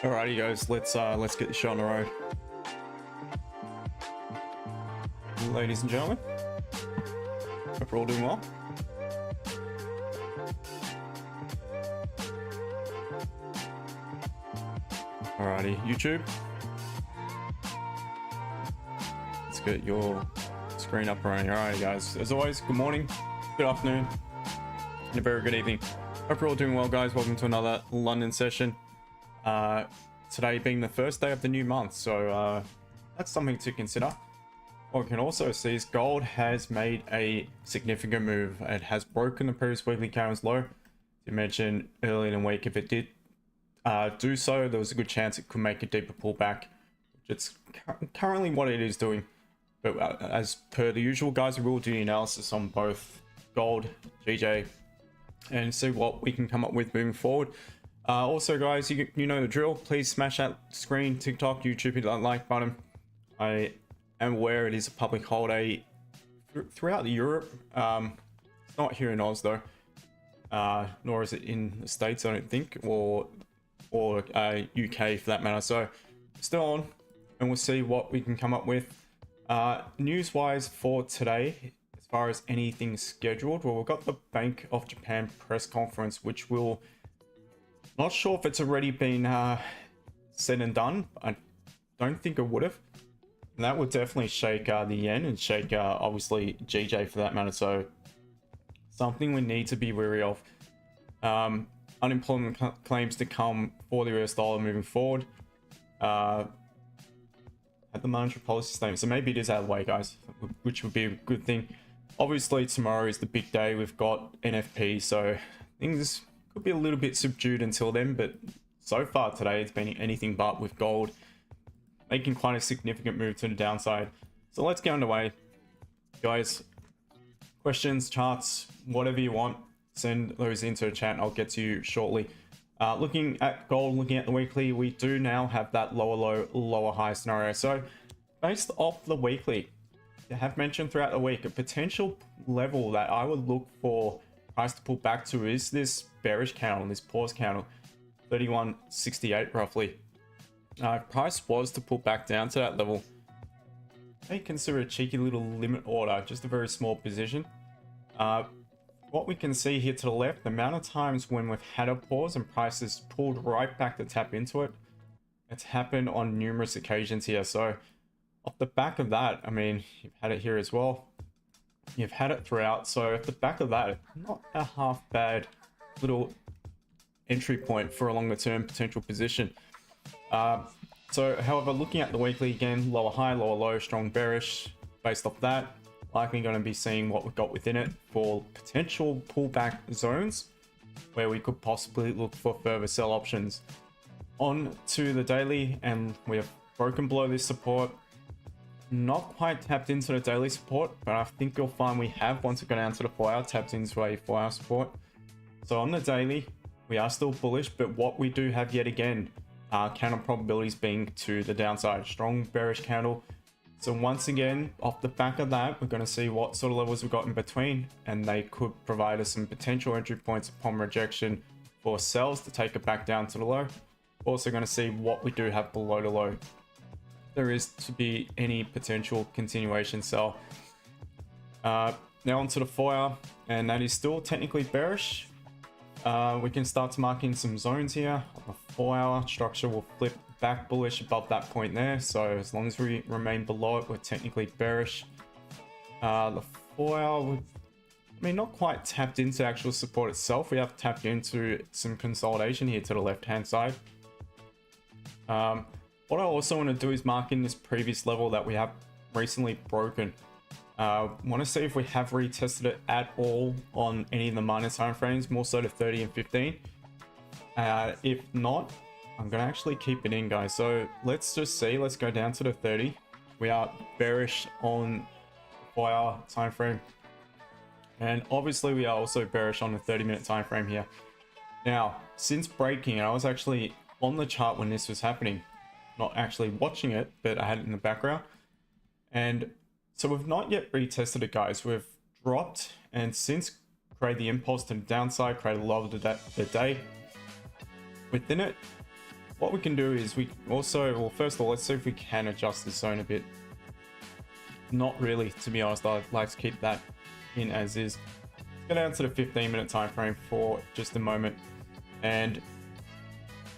Alrighty guys, let's get the show on the road. Ladies and gentlemen, hope we're all doing well. Alrighty, YouTube, let's get your screen up running. Alrighty guys, as always, good morning, good afternoon, and a very good evening. Hope we're all doing well, guys. Welcome to another London session. Today being the first day of the new month, so that's something to consider. What we can also see is gold has made a significant move. It has broken the previous weekly candle's low. You mentioned earlier in the week, if it did do so, there was a good chance it could make a deeper pullback, which it's currently what it is doing. But as per the usual, guys, we will do the analysis on both gold, GJ, and see what we can come up with moving forward. Also, guys, you know the drill. Please smash that screen, TikTok, YouTube, hit that like button. I am aware it is a public holiday throughout Europe. It's not here in Oz though, nor is it in the States, I don't think, or UK for that matter. So still on, and we'll see what we can come up with. News-wise for today, as far as anything scheduled, well, we've got the Bank of Japan press conference, which will. Not sure if it's already been said and done. I don't think it would have. And that would definitely shake the yen and shake obviously GJ for that matter. So something we need to be wary of. Unemployment claims to come for the US dollar moving forward. At the monetary policy statement. So maybe it is out of the way, guys, which would be a good thing. Obviously tomorrow is the big day. We've got NFP, so things could be a little bit subdued until then, but so far today it's been anything but, with gold making quite a significant move to the downside. So let's get underway, guys. Questions, charts, whatever you want, send those into the chat and I'll get to you shortly. Looking at gold, looking at the weekly, we do now have that lower low, lower high scenario. So based off the weekly, I have mentioned throughout the week a potential level that I would look for price to pull back to is this bearish candle, this pause candle, 31.68 roughly. If price was to pull back down to that level, I consider a cheeky little limit order, just a very small position. What we can see here to the left, the amount of times when we've had a pause and price has pulled right back to tap into it, it's happened on numerous occasions here. So off the back of that, I mean, you've had it here as well. You've had it throughout, so at the back of that, not a half bad little entry point for a longer term potential position. So however, looking at the weekly again, lower high, lower low, strong bearish. Based off that, likely going to be seeing what we've got within it for potential pullback zones where we could possibly look for further sell options. On to the daily, and we have broken below this support. Not quite tapped into the daily support, but I think you'll find we have, once we go down to the 4 hour, tapped into a 4 hour support. So on the daily, we are still bullish, but what we do have yet again, counter probabilities being to the downside. Strong bearish candle. So once again, off the back of that, we're going to see what sort of levels we've got in between, and they could provide us some potential entry points upon rejection for sells to take it back down to the low. Also going to see what we do have below the low. There is to be any potential continuation sell. Now onto the 4 hour, and that is still technically bearish. We can start to mark in some zones here. The 4 hour structure will flip back bullish above that point there. So as long as we remain below it, we're technically bearish. The 4 hour would, I mean, not quite tapped into actual support itself. We have tapped into some consolidation here to the left hand side. What I also want to do is mark in this previous level that we have recently broken. Want to see if we have retested it at all on any of the minor time frames, more so to 30 and 15. If not, I'm gonna actually keep it in, guys. So let's just see. Let's go down to the 30. We are bearish on the 4-hour time frame, and obviously we are also bearish on the 30-minute time frame here. Now, since breaking, I was actually on the chart when this was happening, not actually watching it, but I had it in the background. And so we've not yet retested it, guys. We've dropped, and since created the impulse to the downside, created a low of the day. Within it, what we can do is we also, well, first of all, let's see if we can adjust the zone a bit. Not really, to be honest. I'd like to keep that in as is. Let's go down to the 15-minute time frame for just a moment. And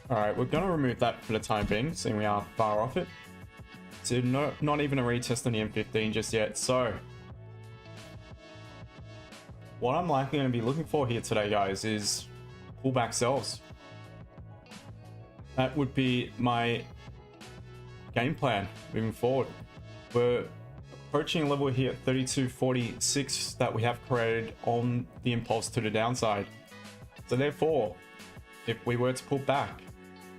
all right, we're going to remove that for the time being, seeing we are far off it. So not even a retest on the M15 just yet. So what I'm likely going to be looking for here today, guys, is pullback sells. That would be my game plan moving forward. We're approaching a level here at 32.46 that we have created on the impulse to the downside. So therefore, if we were to pull back,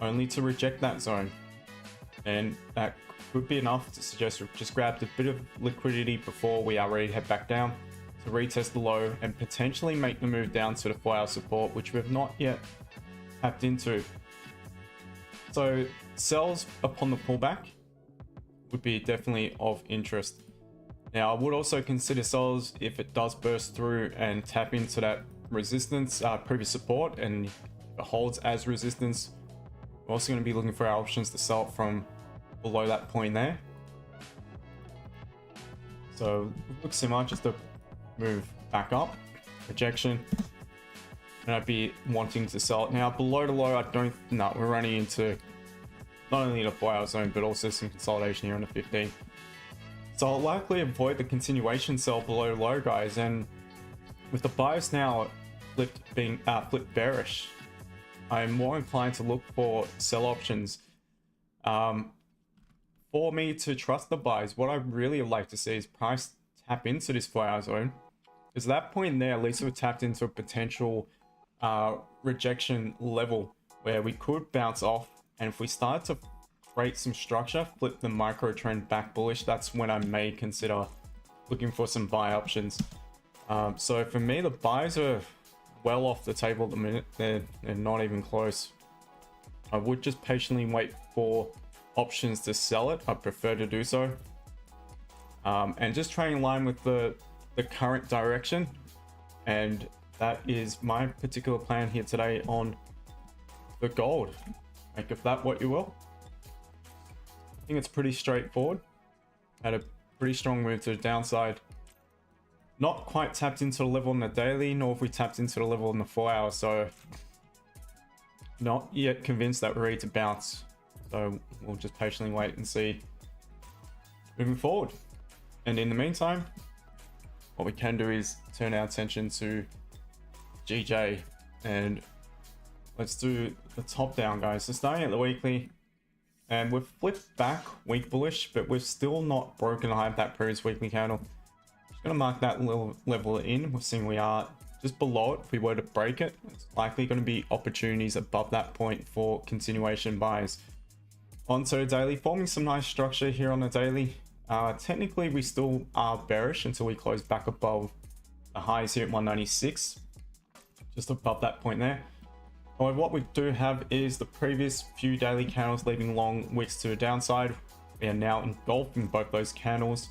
only to reject that zone, and that could be enough to suggest we've just grabbed a bit of liquidity before we are ready to head back down to retest the low and potentially make the move down to the 4-hour support, which we've not yet tapped into. So sells upon the pullback would be definitely of interest. Now, I would also consider sells if it does burst through and tap into that resistance, previous support, and if it holds as resistance. We're also going to be looking for our options to sell it from below that point there. So it looks similar, just to move back up, rejection, and I'd be wanting to sell it. Now below the low, we're running into not only the 4-hour zone, but also some consolidation here on the 15. So I'll likely avoid the continuation sell below the low, guys. And with the bias now flipped bearish, I'm more inclined to look for sell options. For me to trust the buys, what I really like to see is price tap into this 4-hour zone. Because at that point there, at least we've tapped into a potential rejection level where we could bounce off. And if we start to create some structure, flip the micro trend back bullish, that's when I may consider looking for some buy options. So for me, the buys are well off the table at the minute. They're not even close. I would just patiently wait for options to sell it. I prefer to do so. And just trade in line with the current direction. And that is my particular plan here today on the gold. Make of that what you will. I think it's pretty straightforward. Had a pretty strong move to the downside. Not quite tapped into the level on the daily, nor have we tapped into the level on the 4-hour. So not yet convinced that we're ready to bounce. So we'll just patiently wait and see moving forward. And in the meantime, what we can do is turn our attention to GJ, and let's do the top down, guys. So starting at the weekly, and we've flipped back week bullish, but we've still not broken the high of that previous weekly candle. Just gonna mark that little level in. We're seeing we are just below it. If we were to break it, it's likely going to be opportunities above that point for continuation buys. Onto the daily, forming some nice structure here on the daily. Technically, we still are bearish until we close back above the highs here at 196, just above that point there. However, what we do have is the previous few daily candles leaving long wicks to the downside. We are now engulfing both those candles.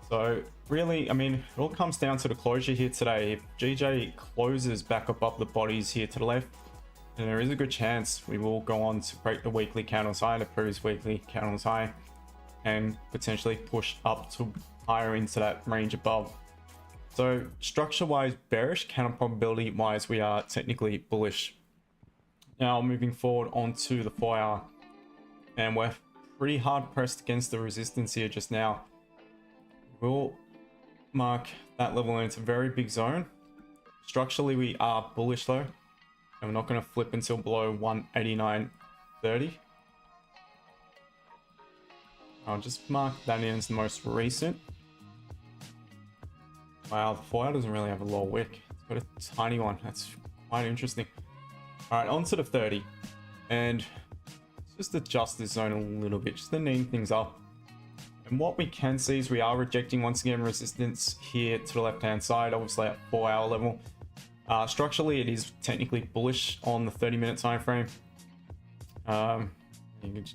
So really, I mean, it all comes down to the closure here today. If GJ closes back above the bodies here to the left, then there is a good chance we will go on to break the weekly candles high, the previous weekly candles high, and potentially push up to higher into that range above. So structure wise bearish, counter probability wise we are technically bullish. Now moving forward onto the 4-hour, and we're pretty hard pressed against the resistance here just now. We'll mark that level into a very big zone. Structurally we are bullish though, and we're not going to flip until below 189.30. I'll just mark that in as the most recent. Wow, the 4 hour doesn't really have a low wick. It's got a tiny one. That's quite interesting. All right, on to the 30. And let's just adjust this zone a little bit, just to neaten things up. And what we can see is we are rejecting once again resistance here to the left hand side, obviously at 4 hour level. Structurally, it is technically bullish on the 30-minute time frame. It's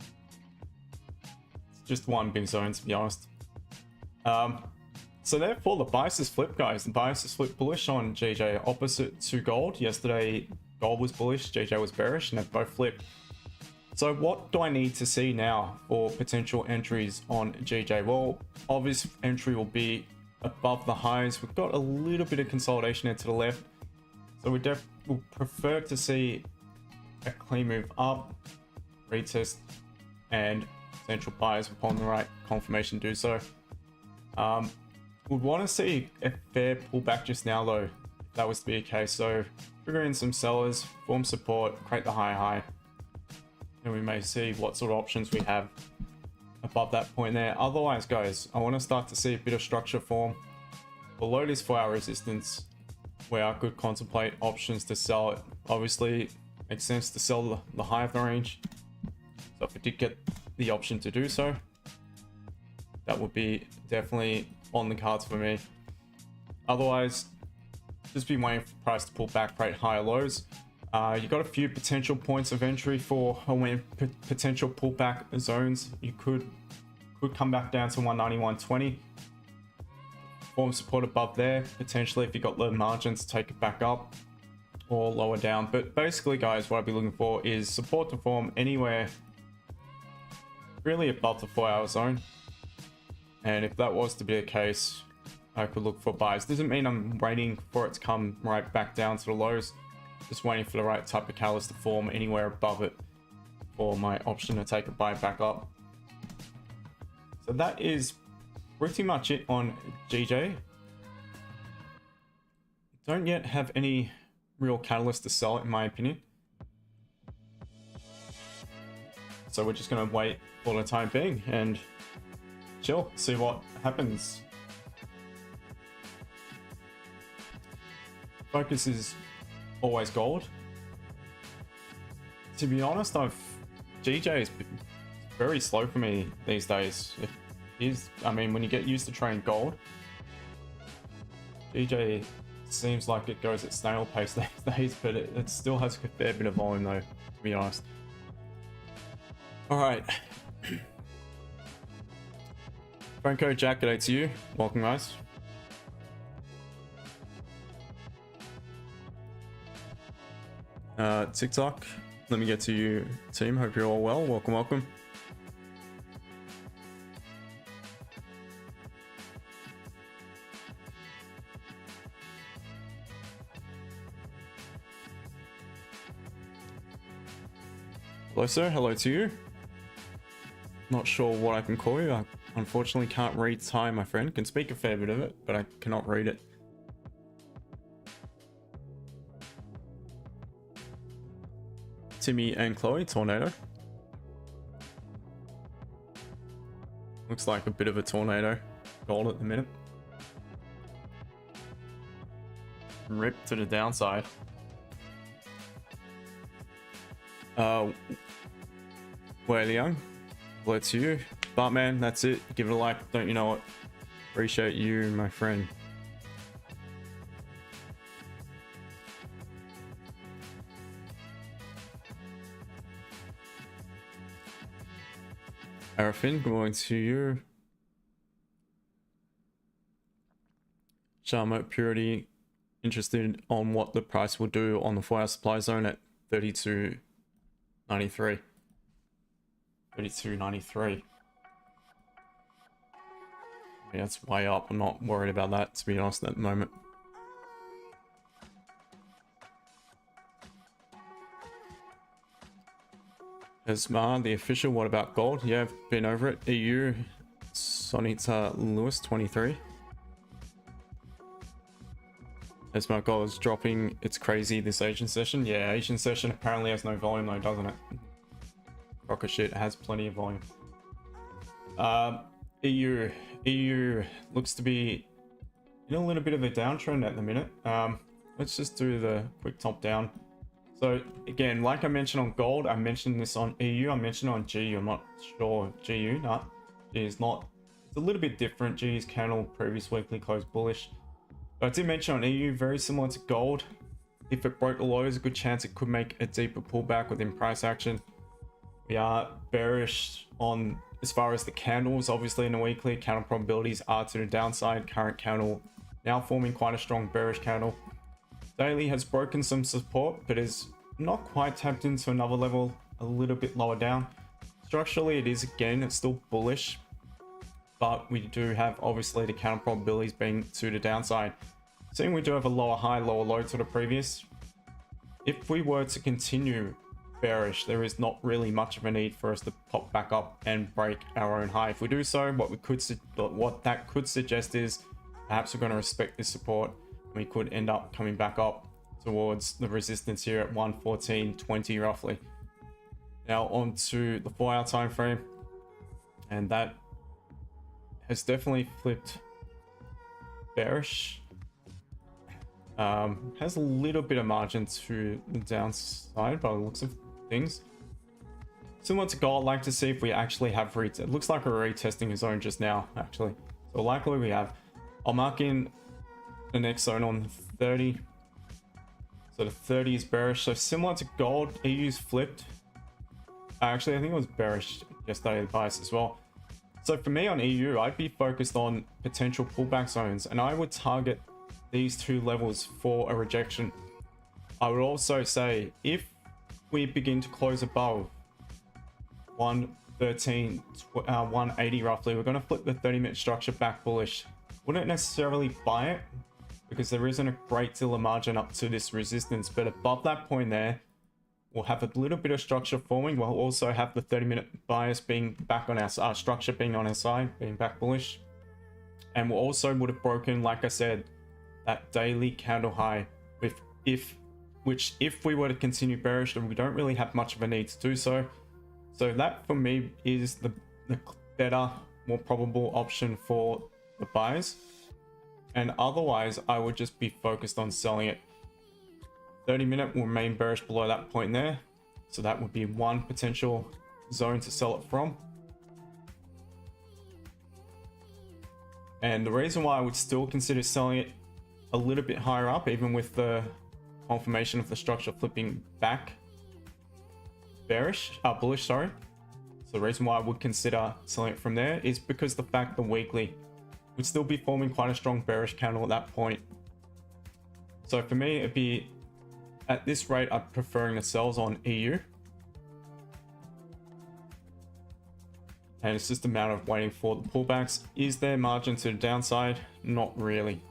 just one big zone, to be honest. So therefore, the bias is flipped, guys. The bias is flipped bullish on GJ, opposite to gold. Yesterday, gold was bullish, GJ was bearish, and they've both flipped. So what do I need to see now for potential entries on GJ? Well, obvious entry will be above the highs. We've got a little bit of consolidation here to the left. So we will prefer to see a clean move up, retest, and potential buyers upon the right confirmation do so. Would want to see a fair pullback just now though, if that was to be a case. So trigger in some sellers, form support, create the high, and we may see what sort of options we have above that point there. Otherwise, guys, I want to start to see a bit of structure form below this 4 hour resistance, where I could contemplate options to sell it. Obviously, makes sense to sell the high of the range. So if I did get the option to do so, that would be definitely on the cards for me. Otherwise, just be waiting for the price to pull back, create higher lows. You got a few potential points of entry for when potential pullback zones. You could come back down to 190, 120. Form support above there, potentially if you got low margins, take it back up or lower down. But basically, guys, what I'd be looking for is support to form anywhere really above the 4 hour zone. And if that was to be the case, I could look for buys. Doesn't mean I'm waiting for it to come right back down to the lows. Just waiting for the right type of catalyst to form anywhere above it for my option to take a buy back up. So that is pretty much it on GJ. Don't yet have any real catalyst to sell it, in my opinion. So we're just going to wait for the time being and chill, see what happens. Focus is always gold. To be honest, GJ is very slow for me these days. I mean, when you get used to trading gold, GJ seems like it goes at snail pace these days, but it still has a fair bit of volume though, to be honest. All right. Franco, Jack, good day to you. Welcome, guys. TikTok, let me get to you, team. Hope you're all well. Welcome, welcome. Hello, sir. Hello to you. Not sure what I can call you. I unfortunately can't read Thai, my friend. Can speak a fair bit of it, but I cannot read it. Timmy and Chloe, tornado. Looks like a bit of a tornado. Gold at the minute. Rip to the downside. Well, young. Bless you. Bartman, that's it. Give it a like. Don't you know it? Appreciate you, my friend. Arafin, good morning to you. Sharma Purity, interested on what the price will do on the 4 hour supply zone at 32.93. 32.93. Yeah, that's way up. I'm not worried about that, to be honest, at the moment. Esmar, the official, what about gold? Yeah, I've been over it. EU, Sonita Lewis, 23. Esmar gold is dropping. It's crazy this Asian session. Yeah, Asian session apparently has no volume though, doesn't it? Rocket shit has plenty of volume. EU. EU looks to be in a little bit of a downtrend at the minute. Let's just do the quick top down. So again, like I mentioned on gold, I mentioned this on EU, I mentioned on GU. I'm not sure GU, no, G is not. It's a little bit different. G's candle previous weekly closed bullish. But I did mention on EU, very similar to gold. If it broke the low, there's a good chance it could make a deeper pullback within price action. We are bearish on as far as the candles. Obviously in the weekly, candle probabilities are to the downside. Current candle now forming quite a strong bearish candle. Daily has broken some support, but is not quite tapped into another level a little bit lower down. Structurally, it is again, it's still bullish, but we do have obviously the counter probabilities being to the downside. Seeing we do have a lower high, lower low to the previous. If we were to continue bearish, there is not really much of a need for us to pop back up and break our own high. If we do so, what that could suggest is perhaps we're going to respect this support. We could end up coming back up towards the resistance here at 114.20 roughly. Now on to the 4-hour time frame, and that has definitely flipped bearish. Has a little bit of margin to the downside by the looks of things. Similar to gold, I'd like to see if we actually have it looks like we're retesting a zone just now actually, so likely we have. I'll mark in the next zone on 30. So the 30 is bearish, so similar to gold, EU's flipped. Actually I think it was bearish yesterday, the bias as well. So for me on EU, I'd be focused on potential pullback zones, and I would target these two levels for a rejection. I would also say if we begin to close above 113, 180 roughly, we're going to flip the 30-minute structure back bullish. Wouldn't necessarily buy it because there isn't a great deal of margin up to this resistance, but above that point there, we'll have a little bit of structure forming. We'll also have the 30-minute bias being back on our structure being on our side, being back bullish. And we'll also would have broken, like I said, that daily candle high which if we were to continue bearish, then we don't really have much of a need to do so. So that for me is the better, more probable option for the buyers. And otherwise, I would just be focused on selling it. 30-minute will remain bearish below that point there. So that would be one potential zone to sell it from. And the reason why I would still consider selling it a little bit higher up, even with the confirmation of the structure flipping back bullish, sorry. So the reason why I would consider selling it from there is because the fact the weekly would still be forming quite a strong bearish candle at that point. So for me, it'd be at this rate, I'm preferring the sells on EU. And it's just a matter of waiting for the pullbacks. Is there margin to the downside? Not really.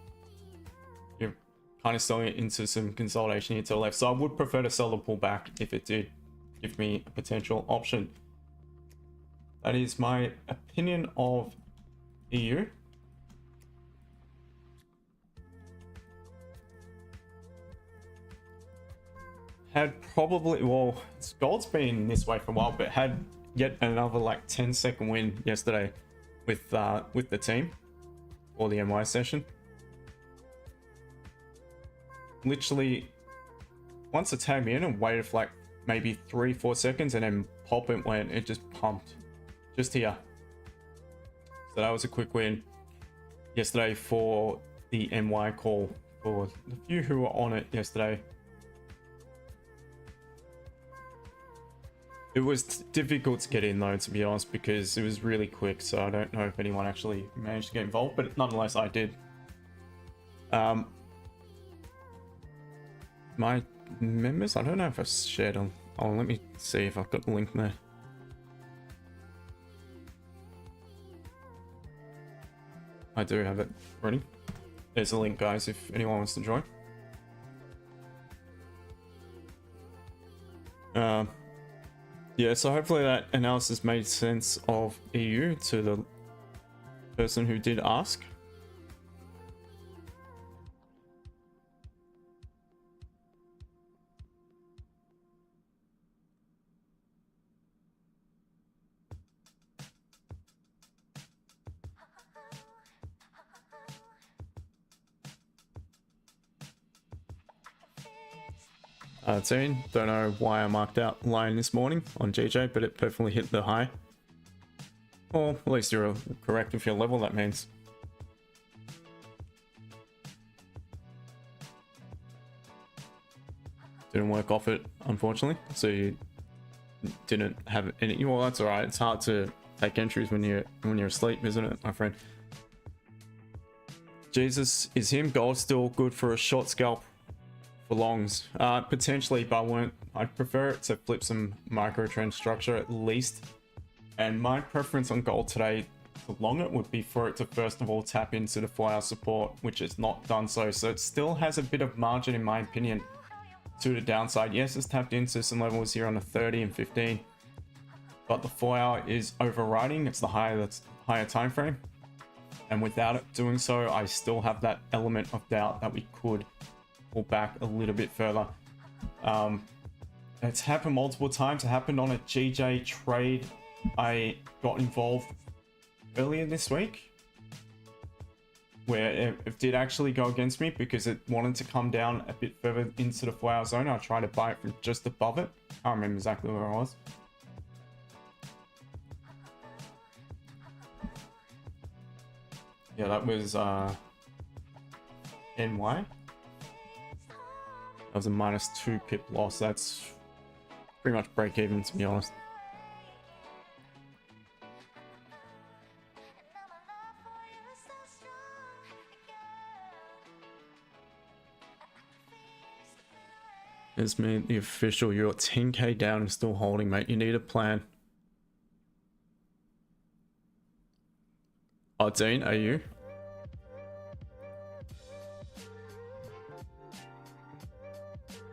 You're kind of selling it into some consolidation here to the left. So I would prefer to sell the pullback if it did give me a potential option. That is my opinion of EU. Had probably, well, gold's been this way for a while, but had yet another like 10-second win yesterday with the team or the NY session. Literally, once it tagged me in and waited for like maybe 3-4 seconds, and then pop it went, it just pumped just here. So that was a quick win yesterday for the NY call for the few who were on it yesterday. It was difficult to get in though, to be honest, because it was really quick, so I don't know if anyone actually managed to get involved, but nonetheless I did. My members, I don't know if I've shared them. Oh, let me see if I've got the link there. I do have it ready. There's a link, guys, if anyone wants to join. Yeah, so hopefully that analysis made sense of EU to the person who did ask. 13. Don't know why I marked out line this morning on GJ, but it perfectly hit the high. Or at least you're correct with your level, that means. Didn't work off it, unfortunately. So you didn't have any. Well, that's alright. It's hard to take entries when you're asleep, isn't it, my friend? Jesus is him. Gold still good for a short scalp. For longs, potentially, but I'd prefer it to flip some micro trend structure at least. And my preference on gold today to long it would be for it to first of all tap into the 4-hour support, which it's not done so. So it still has a bit of margin, in my opinion, to the downside. Yes, it's tapped into some levels here on the 30 and 15, but the 4-hour is overriding. It's the higher time frame, and without it doing so, I still have that element of doubt that we could pull back a little bit further. It's happened multiple times. It happened on a GJ trade I got involved earlier this week, where it did actually go against me because it wanted to come down a bit further into the 4-hour zone. I tried to buy it from just above it. Can't remember exactly where I was. Yeah, that was NY. That was a -2 pip loss. That's pretty much break even, to be honest. It's me, the official. You're 10k down and still holding, mate. You need a plan. Oh, Dean, are you?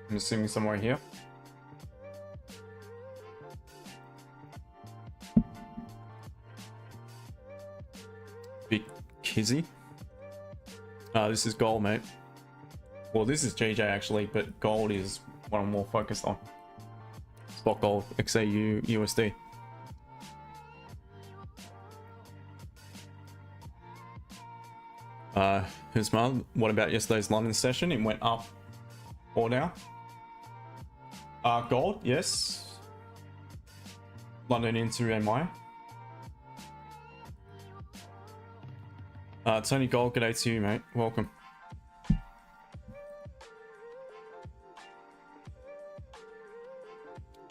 I'm assuming somewhere here. Big Kizzy. This is gold, mate. Well, this is JJ actually, but gold is what I'm more focused on. Spot gold, XAUUSD. Husman, what about yesterday's London session? It went up or down? Gold, yes. London into NY. Tony Gold, good day to you, mate. Welcome.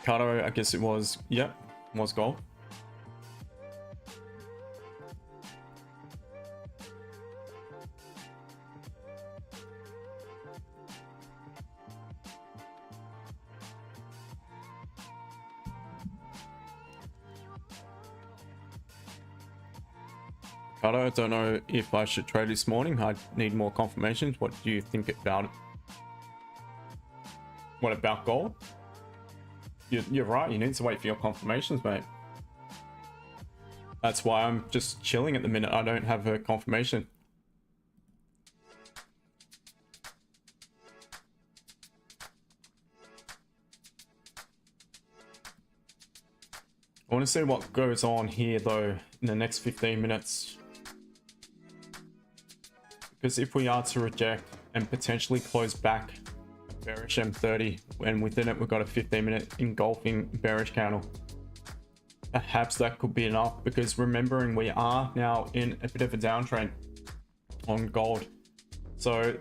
Cardo, I guess it was, yep, was gold. I don't know if I should trade this morning. I need more confirmations. What do you think about it? What about gold? You're right. You need to wait for your confirmations, mate. That's why I'm just chilling at the minute. I don't have a confirmation. I want to see what goes on here though in the next 15 minutes. Because if we are to reject and potentially close back a bearish M30, and within it we've got a 15-minute engulfing bearish candle, perhaps that could be enough. Because remembering we are now in a bit of a downtrend on gold, so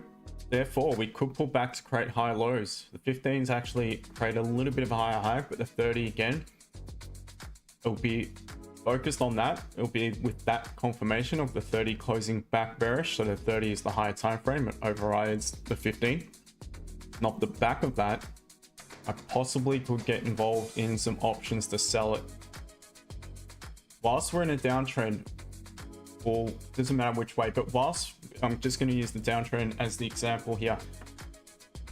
therefore we could pull back to create high lows. The 15s actually create a little bit of a higher high, but the 30 again, it'll be focused on that. It'll be with that confirmation of the 30 closing back bearish, so the 30 is the higher time frame, it overrides the 15. And off the back of that, I possibly could get involved in some options to sell it. Whilst we're in a downtrend, well, doesn't matter which way, but whilst I'm just going to use the downtrend as the example here,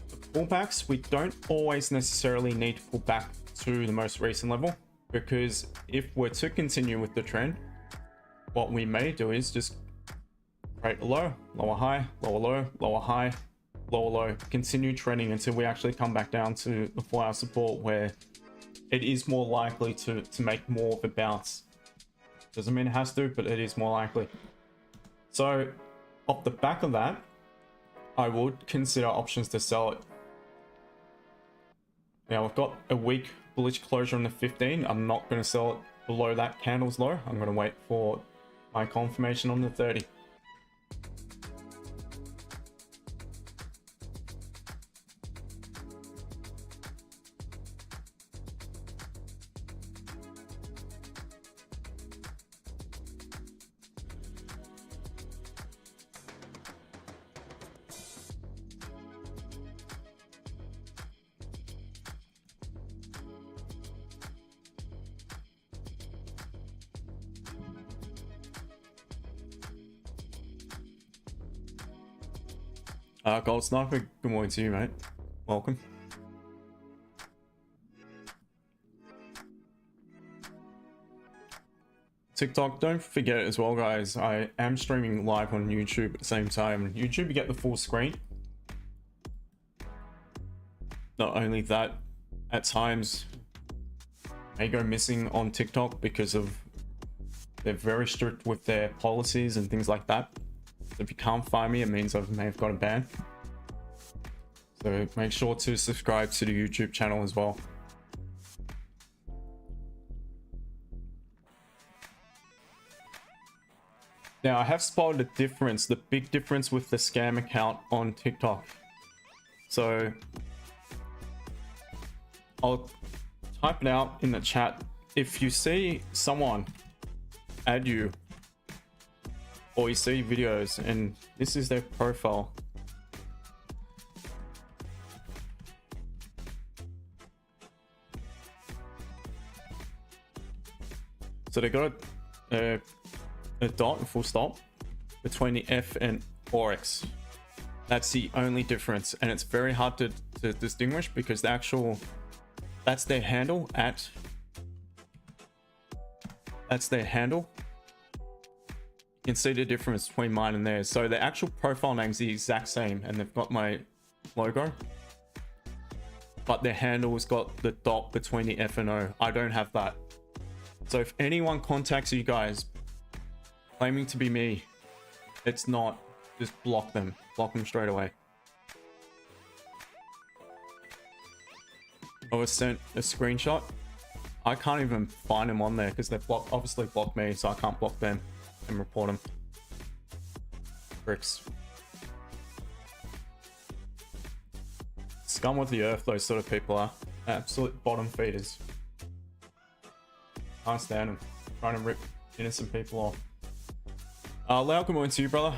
the pullbacks, we don't always necessarily need to pull back to the most recent level. Because if we're to continue with the trend, what we may do is just create a low, lower high, lower low, lower high, lower low, continue trending until we actually come back down to the 4-hour support, where it is more likely to make more of a bounce. Doesn't mean it has to, but it is more likely. So off the back of that, I would consider options to sell it. Now I've got a weak bullish closure on the 15. I'm not going to sell it below that candle's low. I'm going to wait for my confirmation on the 30. Gold Sniper, good morning to you, mate. Welcome. TikTok, don't forget as well, guys. I am streaming live on YouTube at the same time. YouTube, you get the full screen. Not only that, at times may go missing on TikTok because of they're very strict with their policies and things like that. So if you can't find me, it means I may have got a ban. So make sure to subscribe to the YouTube channel as well. Now I have spotted a difference, the big difference with the scam account on TikTok. So I'll type it out in the chat. If you see someone add you, or you see videos and this is their profile, so they got a dot, a full stop between the F and Forex. That's the only difference, and it's very hard to distinguish because the actual, that's their handle at, that's their handle. You can see the difference between mine and theirs. So the actual profile name's the exact same, and they've got my logo, but their handle's got the dot between the F and O. I don't have that. So if anyone contacts you guys claiming to be me, it's not, just block them straight away. I was sent a screenshot. I can't even find them on there because they've obviously blocked me, so I can't block them and report them. Bricks. Scum of the earth, those sort of people are. Absolute bottom feeders. Can't stand them. Trying to rip innocent people off. Lau, good morning to you, brother.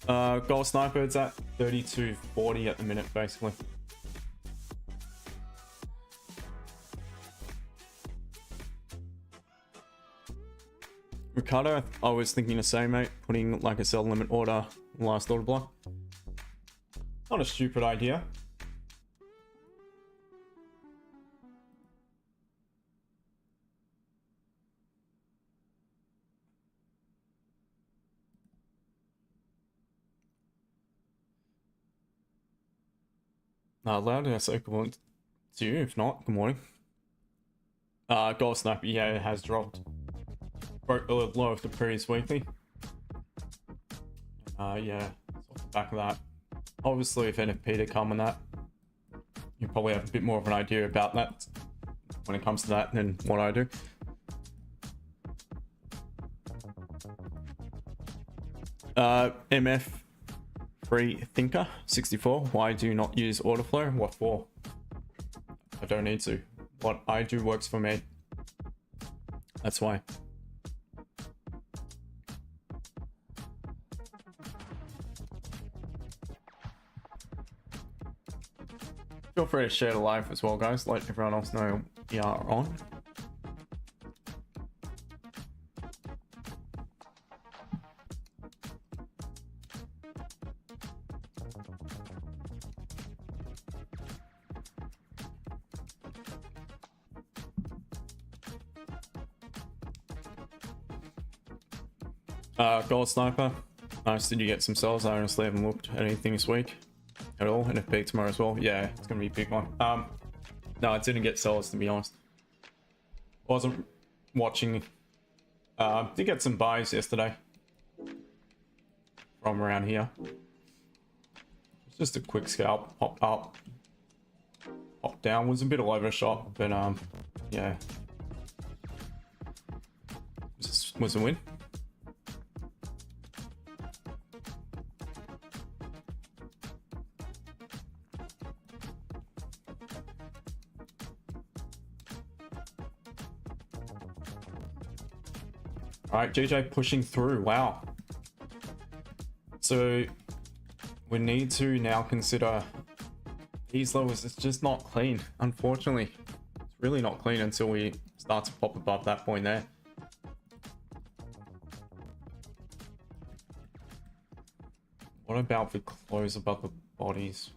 Gold Sniper, it's at 32.40 at the minute, basically. Ricardo, I was thinking the same, mate. Putting like a sell limit order last order block. Not a stupid idea. Loud, I say good morning to you. If not, good morning. Gold Sniper, yeah, it has dropped. Broke the low of the previous weekly. Yeah, off the back of that. Obviously, if NFP to come on that, you probably have a bit more of an idea about that when it comes to that than what I do. MF Free Thinker 64. Why do you not use order flow? What for? I don't need to. What I do works for me. That's why. Feel free to share the live as well, guys. Let everyone else know we are on. Gold Sniper, nice. Did you get some sells? I honestly haven't looked at anything this week at all. NFP tomorrow as well. Yeah, it's gonna be a big one. No, I didn't get sells, to be honest. Wasn't watching. Did get some buys yesterday from around here. It's just a quick scalp, popped up. popped down. Was a bit all over the shop, but yeah, was a win. All right, GJ pushing through. Wow. So we need to now consider these levels. It's just not clean, unfortunately. It's really not clean until we start to pop above that point there. What about the close above the bodies?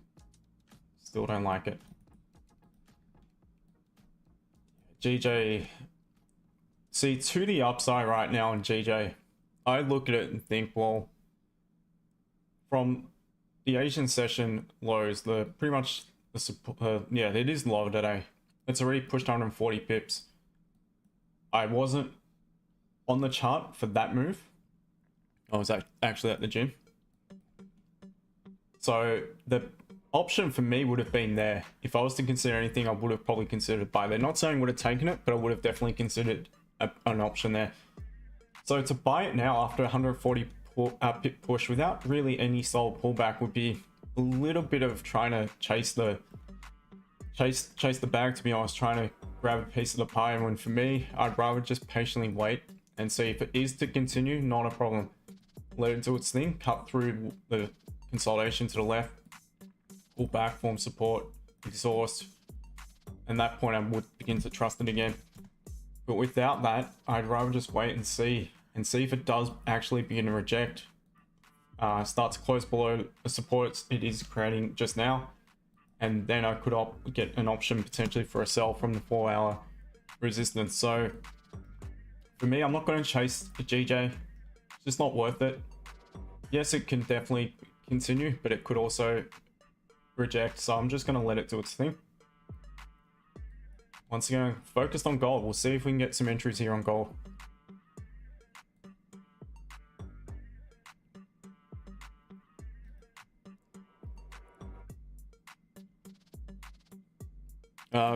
Still don't like it. GJ, see, to the upside right now in GJ, I look at it and think, well, from the Asian session lows, pretty much the support, yeah, it is low today. It's already pushed 140 pips. I wasn't on the chart for that move. I was actually at the gym. So the option for me would have been there. If I was to consider anything, I would have probably considered buy there. Not saying would have taken it, but I would have definitely considered an option there. So to buy it now after 140 pip push without really any solid pullback would be a little bit of trying to chase the bag, to be honest, trying to grab a piece of the pie. And when for me, I'd rather just patiently wait and see if it is to continue, not a problem. Let it do its thing, cut through the consolidation to the left, pull back, form support, exhaust, and at that point I would begin to trust it again. But without that, I'd rather just wait and see if it does actually begin to reject, start to close below the supports it is creating just now, and then I could get an option potentially for a sell from the 4-hour resistance. So for me, I'm not going to chase the GJ. It's just not worth it. Yes, it can definitely continue, but it could also reject, so I'm just going to let it do its thing. Once again, focused on gold. We'll see if we can get some entries here on gold.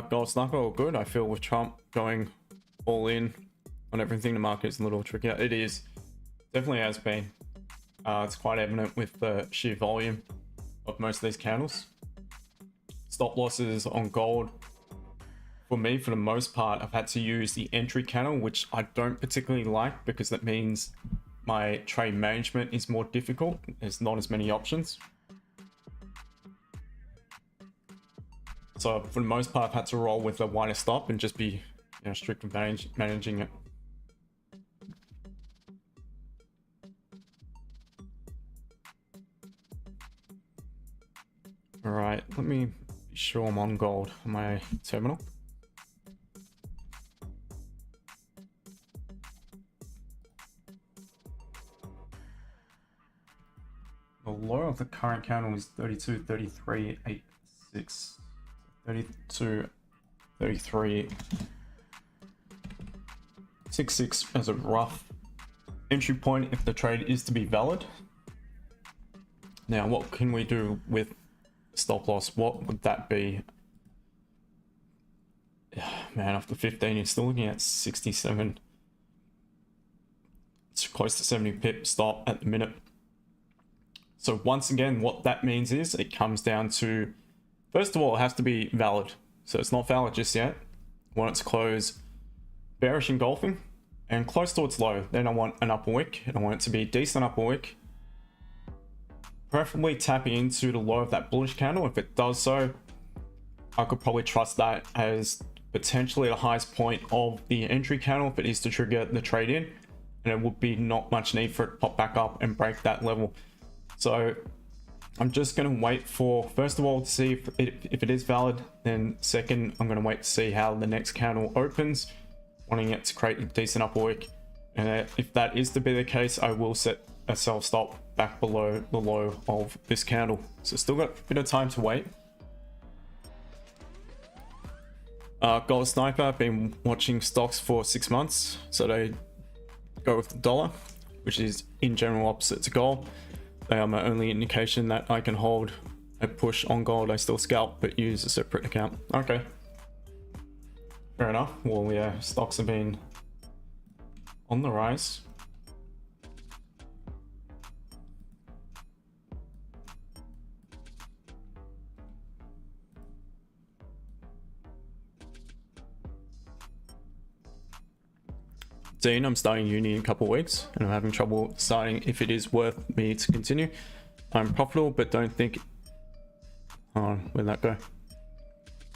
Gold sniper, all good. I feel with Trump going all in on everything, the market is a little trickier. It is, definitely has been. It's quite evident with the sheer volume of most of these candles. Stop losses on gold, for me, for the most part, I've had to use the entry candle, which I don't particularly like because that means my trade management is more difficult. There's not as many options. So for the most part, I've had to roll with a wider stop and just be, strictly managing it. All right, let me be sure I'm on gold on my terminal. The low of the current candle is 32.3386. 32.3366 as a rough entry point if the trade is to be valid. Now, what can we do with stop loss? What would that be? Man, after 15, you're still looking at 67. It's close to 70 pip stop at the minute. So once again, what that means is it comes down to, first of all, it has to be valid. So it's not valid just yet. I want it to close bearish engulfing and close to its low. Then I want an upper wick, and I want it to be a decent upper wick, preferably tapping into the low of that bullish candle. If it does so, I could probably trust that as potentially the highest point of the entry candle if it is to trigger the trade in, and it would be not much need for it to pop back up and break that level. So I'm just going to wait for, first of all, to see if it is valid. Then second, I'm going to wait to see how the next candle opens, wanting it to create a decent upper wick. And if that is to be the case, I will set a sell stop back below the low of this candle. So still got a bit of time to wait. Gold Sniper, I've been watching stocks for 6 months. So they go with the dollar, which is in general opposite to gold. They are my only indication that I can hold a push on gold, I still scalp but use a separate account. Okay, fair enough. Well, yeah, stocks have been on the rise. Dean, I'm starting uni in a couple of weeks and I'm having trouble deciding if it is worth me to continue. I'm profitable, but don't think, where'd that go?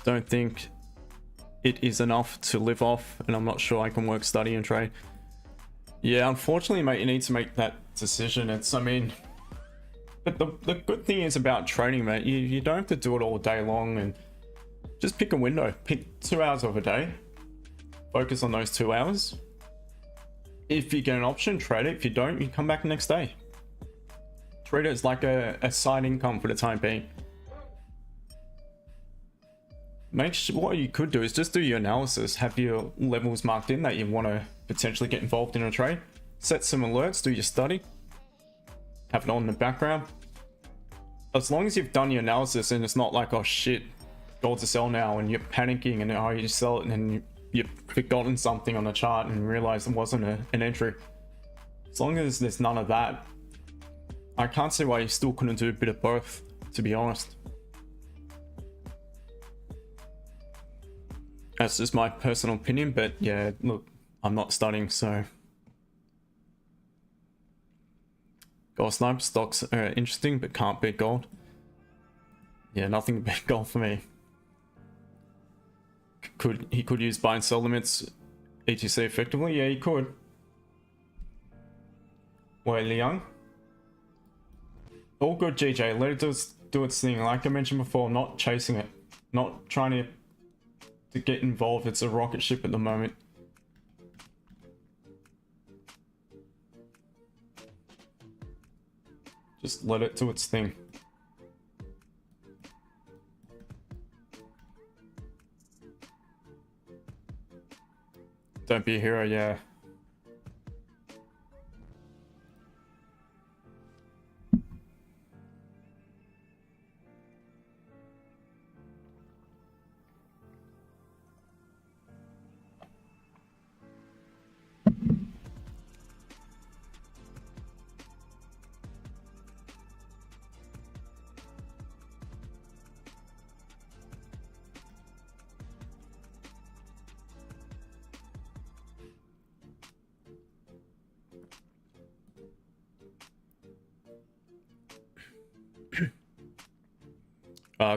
Don't think it is enough to live off, and I'm not sure I can work, study, and trade. Yeah, unfortunately, mate, you need to make that decision. I mean, but the good thing is about trading, mate, you don't have to do it all day long, and just pick a window, pick 2 hours of a day, focus on those 2 hours. If you get an option, trade it. If you don't, you come back the next day. Treat it as like a side income for the time being. Make sure, what you could do is just do your analysis, have your levels marked in that you want to potentially get involved in a trade, set some alerts, do your study, have it on in the background. As long as you've done your analysis and it's not like, oh shit, gold's a sell now, and you're panicking and oh, you sell it and then you've forgotten something on the chart and realized it wasn't an entry. As long as there's none of that, I can't see why you still couldn't do a bit of both, to be honest. That's just my personal opinion, but yeah, look, I'm not studying, so. Gold sniper stocks are interesting, but can't beat gold. Yeah, nothing can beat gold for me. He could use buy and sell limits etc effectively? Yeah, he could. Well, Young. All good, GJ. Let it do its thing. Like I mentioned before, I'm not chasing it. Not trying to get involved. It's a rocket ship at the moment. Just let it do its thing. Don't be a hero, yeah.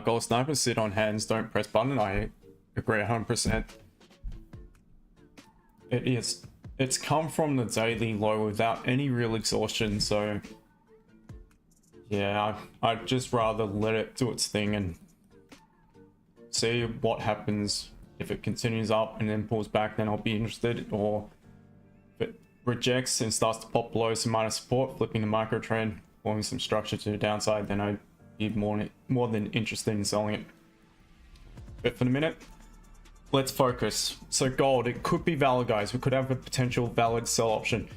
Gold snipers sit on hands, don't press button. I agree 100%. It's come from the daily low without any real exhaustion, so yeah, I'd just rather let it do its thing and see what happens. If it continues up and then pulls back, then I'll be interested, or if it rejects and starts to pop below some minor support, flipping the micro trend, forming some structure to the downside, then I'd be more than interested in selling it. But for the minute, let's focus. So gold, it could be valid, guys. We could have a potential valid sell option.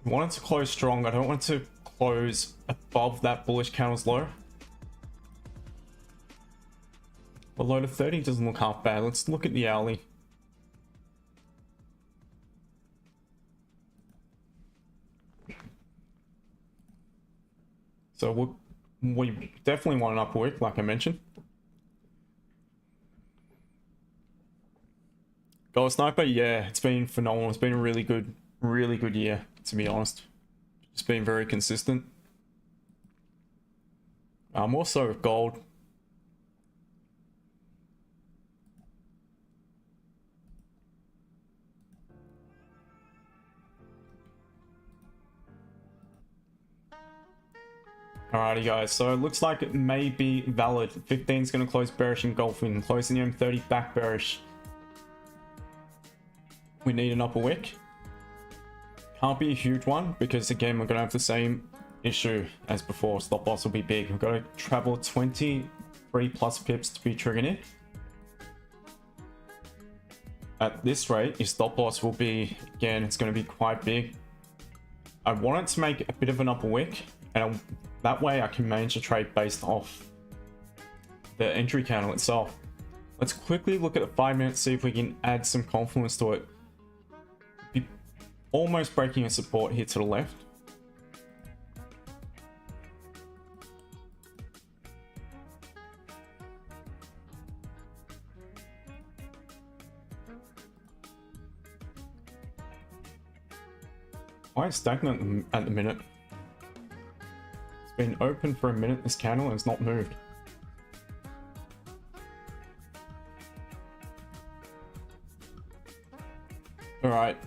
We want it to close strong. I don't want it to close above that bullish candle's low. Below the 30 doesn't look half bad. Let's look at the hourly. So we definitely want an upward, like I mentioned. Gold sniper, yeah, it's been phenomenal. It's been a really good year, to be honest. It's been very consistent. More so with gold. Alrighty guys, so it looks like it may be valid. 15 is going to close bearish engulfing, closing the M30 back bearish. We need an upper wick. Can't be a huge one because again we're going to have the same issue as before. Stop loss will be big. We've got to travel 23 plus pips to be triggering it. At this rate, your stop loss will be, again, it's going to be quite big. I want it to make a bit of an upper wick, and that way I can manage the trade based off the entry candle itself. Let's quickly look at the 5 minutes, see if we can add some confluence to it. Be almost breaking a support here to the left. Quite stagnant at the minute. It's been open for a minute, this candle, and it's not moved. Alright.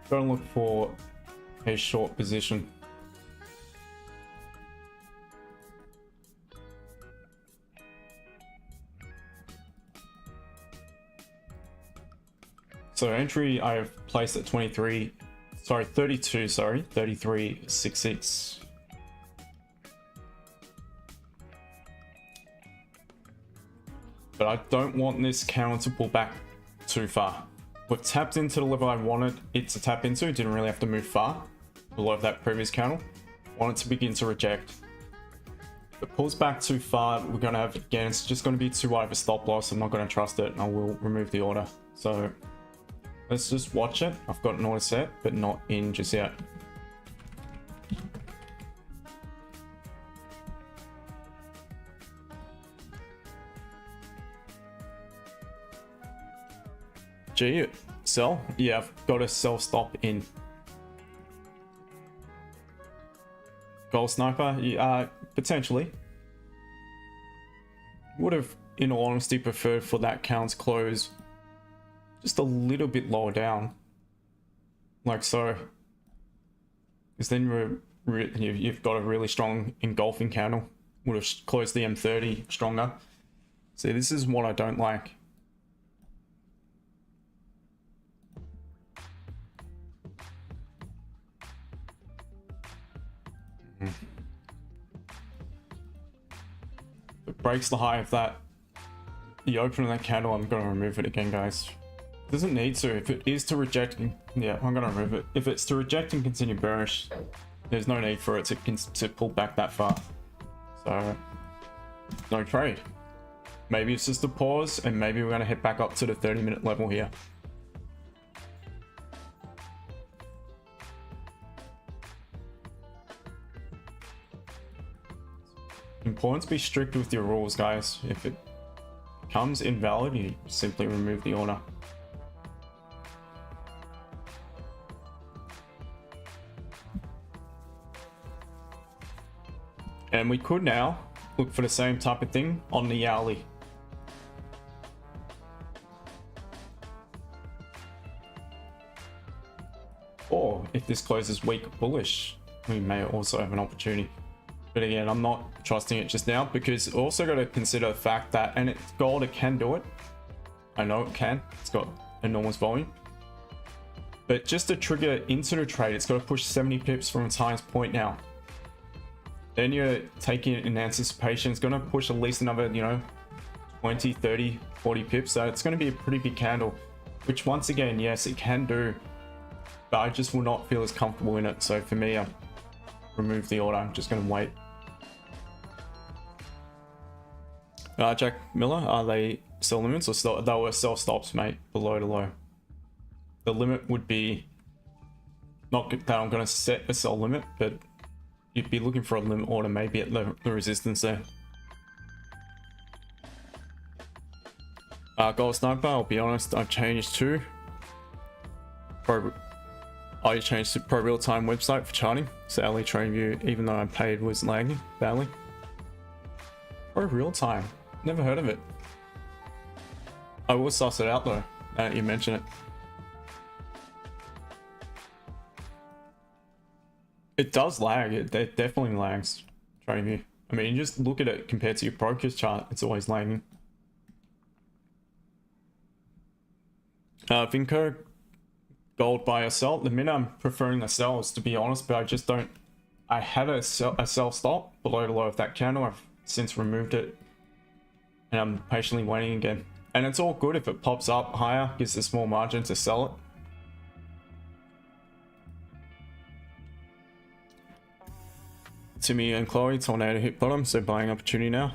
Gotta look for a short position. So entry I have placed at 33.66. But I don't want this candle to pull back too far. We've tapped into the level I wanted it to tap into. Didn't really have to move far below that previous candle. Want it to begin to reject. If it pulls back too far, we're going to have, again, it's just going to be too wide of a stop loss. I'm not going to trust it, and I will remove the order. So let's just watch it. I've got an order set, but not in just yet. G, sell? Yeah, I've got a sell stop in. Gold sniper? Yeah, potentially. Would have, in all honesty, preferred for that count to close just a little bit lower down, like so, because then you've got a really strong engulfing candle. Would have closed the M30 stronger. See, this is what I don't like. If it breaks the high of that, the open of that candle, I'm going to remove it again, guys. Doesn't need to. If it is to reject, yeah, I'm gonna remove it. If it's to reject and continue bearish, there's no need for it to pull back that far. So no trade. Maybe it's just a pause, and maybe we're gonna head back up to the 30-minute level here. Important to be strict with your rules, guys. If it becomes invalid, you simply remove the order. And we could now look for the same type of thing on the hourly. Or if this closes weak bullish, we may also have an opportunity. But again, I'm not trusting it just now, because also got to consider the fact that, and it's gold, it can do it. I know it can. It's got enormous volume. But just to trigger into the trade, it's got to push 70 pips from its highest point now. Then you're taking it in anticipation. It's going to push at least another, 20, 30, 40 pips. So it's going to be a pretty big candle, which once again, yes, it can do, but I just will not feel as comfortable in it. So for me, I remove the order. I'm just going to wait. Jack Miller, are they sell limits or still? They were sell stops, mate, below the low. The limit would be not that I'm going to set a sell limit, but you'd be looking for a limit order maybe at the resistance there. Gold sniper, I'll be honest, I've changed to I changed to Pro Real Time website for charting. So hourly trade view, even though I paid, was lagging badly. Pro Real Time, never heard of it. I will suss it out though, now that you mention it. It does lag, it definitely lags, trading view. I mean, you just look at it compared to your broker's chart, it's always lagging. Vinco, gold buy or sell. The minute I'm preferring the sells, to be honest, but I just don't. I had a sell stop below the low of that candle. I've since removed it, and I'm patiently waiting again. And it's all good if it pops up higher, gives a small margin to sell it. Timmy and Chloe, tornado hit bottom, so buying opportunity now.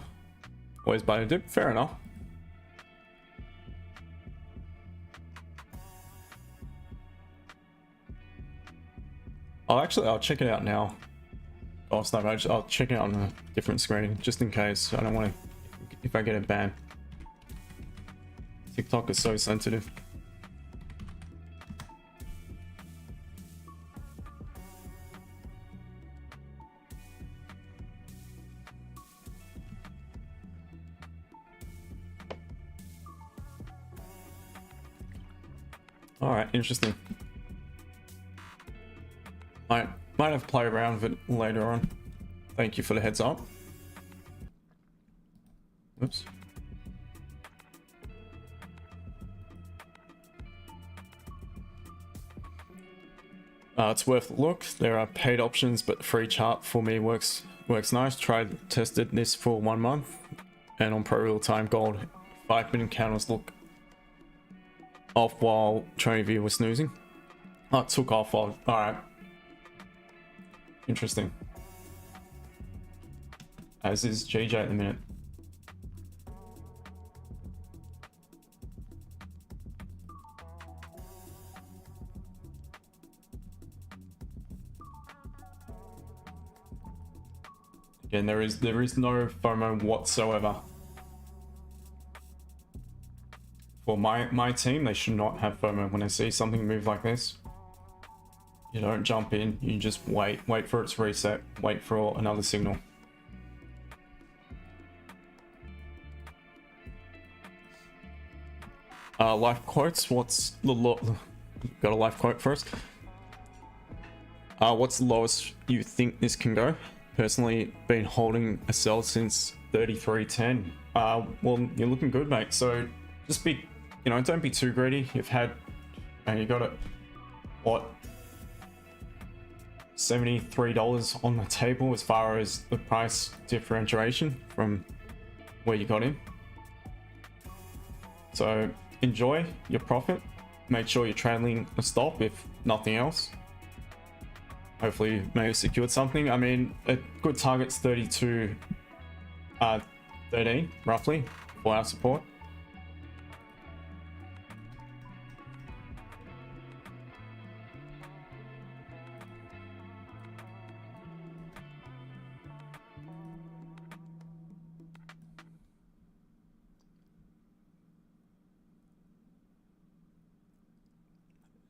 Always buy a dip, fair enough. I'll check it out now. Oh, snap, I'll check it out on a different screen, just in case. I don't want to, if I get a ban. TikTok is so sensitive. All right, interesting. I might have to play around with it later on. Thank you for the heads up. Oops. It's worth a look. There are paid options, but the free chart for me works nice. Tested this for 1 month, and on pro real time gold, 5-minute candles look off while TradingView was snoozing. Oh, it took off. All right. Interesting. As is GJ at the minute. Again, there is no FOMO whatsoever. For my team, they should not have FOMO. When I see something move like this, you don't jump in, you just wait for its reset, wait for another signal. Life quotes, what's the got a life quote first? What's the lowest you think this can go? Personally, been holding a sell since 33.10. Well, you're looking good, mate. So just be, don't be too greedy. You've had, you got it, what, $73 on the table as far as the price differentiation from where you got in. So enjoy your profit. Make sure you're trailing a stop if nothing else. Hopefully you may have secured something. I mean, a good target's 32.13 roughly for our support.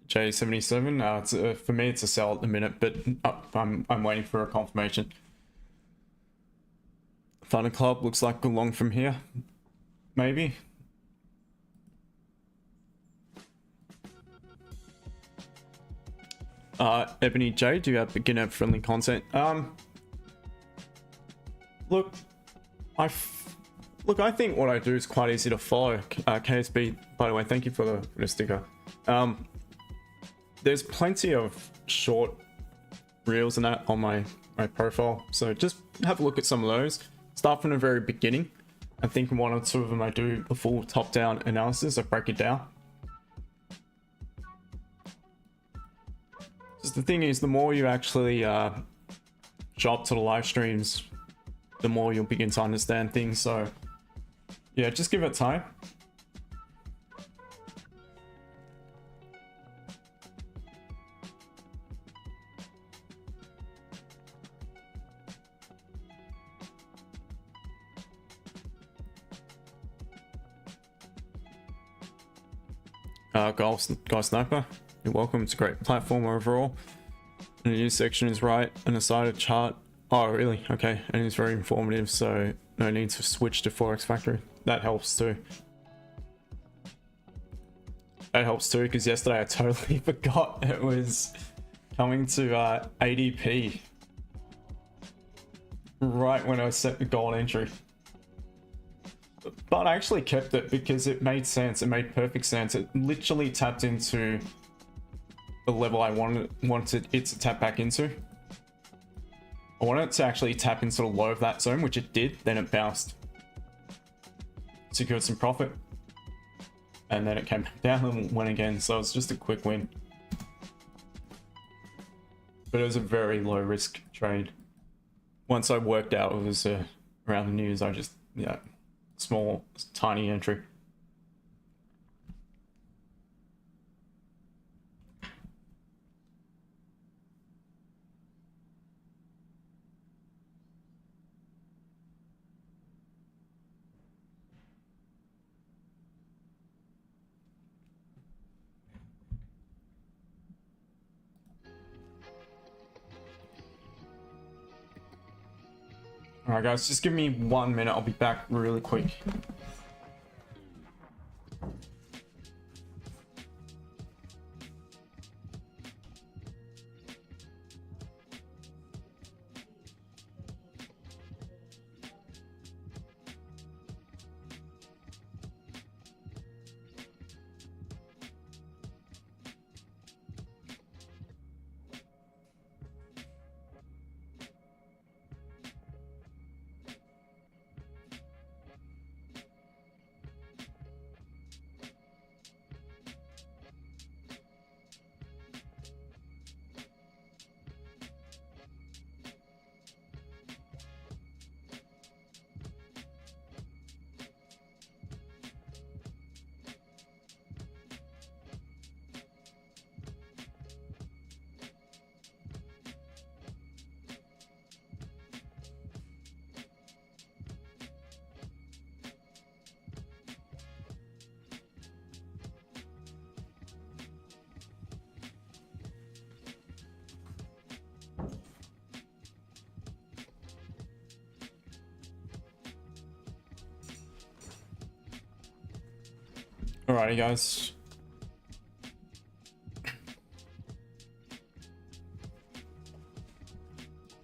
J77, for me it's a sell at the minute, but I'm waiting for a confirmation. Thunder Club looks like a long from here, maybe. Ebony J, do you have beginner friendly content? Look, I think what I do is quite easy to follow. KSB, by the way, thank you for the sticker. There's plenty of short reels and that on my profile, so just have a look at some of those. Start from the very beginning. I think 1 or 2 of them I do a full top-down analysis. I break it down. Just the thing is, the more you actually show up to the live streams, the more you'll begin to understand things. So yeah, just give it time. Guy Sniper, you're welcome. It's a great platform overall. And the news section is right, and the side of chart. Oh, really? Okay, and it's very informative, so no need to switch to Forex Factory. That helps too. That helps too, because yesterday I totally forgot it was coming to ADP right when I set the gold entry. But I actually kept it because it made sense. It made perfect sense. It literally tapped into the level I wanted it to tap back into. I wanted it to actually tap into the low of that zone, which it did. Then it bounced. Secured some profit. and then it came back down and went again. So it's just a quick win. But it was a very low risk trade. Once I worked out it was around the news, I just, yeah, small, tiny entry. Alright guys, just give me 1 minute, I'll be back really quick. Alrighty guys.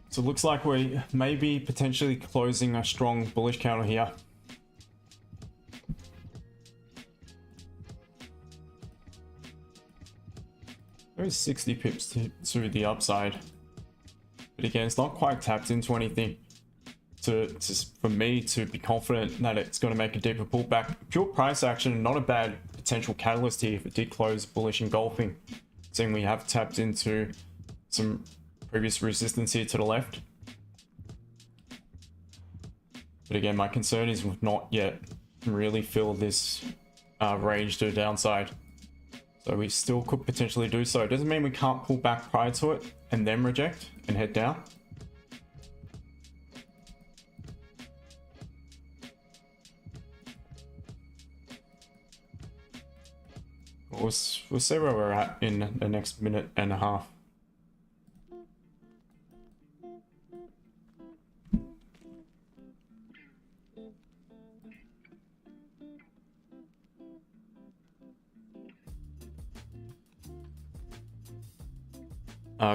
So it looks like we may be potentially closing a strong bullish candle here. There's 60 pips to the upside. But again, it's not quite tapped into anything for me to be confident that it's going to make a deeper pullback. Pure price action, not a bad potential catalyst here if it did close bullish engulfing. Seeing we have tapped into some previous resistance here to the left. But again, my concern is we've not yet really filled this range to the downside. So we still could potentially do so. It doesn't mean we can't pull back prior to it and then reject and head down. We'll see where we're at in the next minute and a half.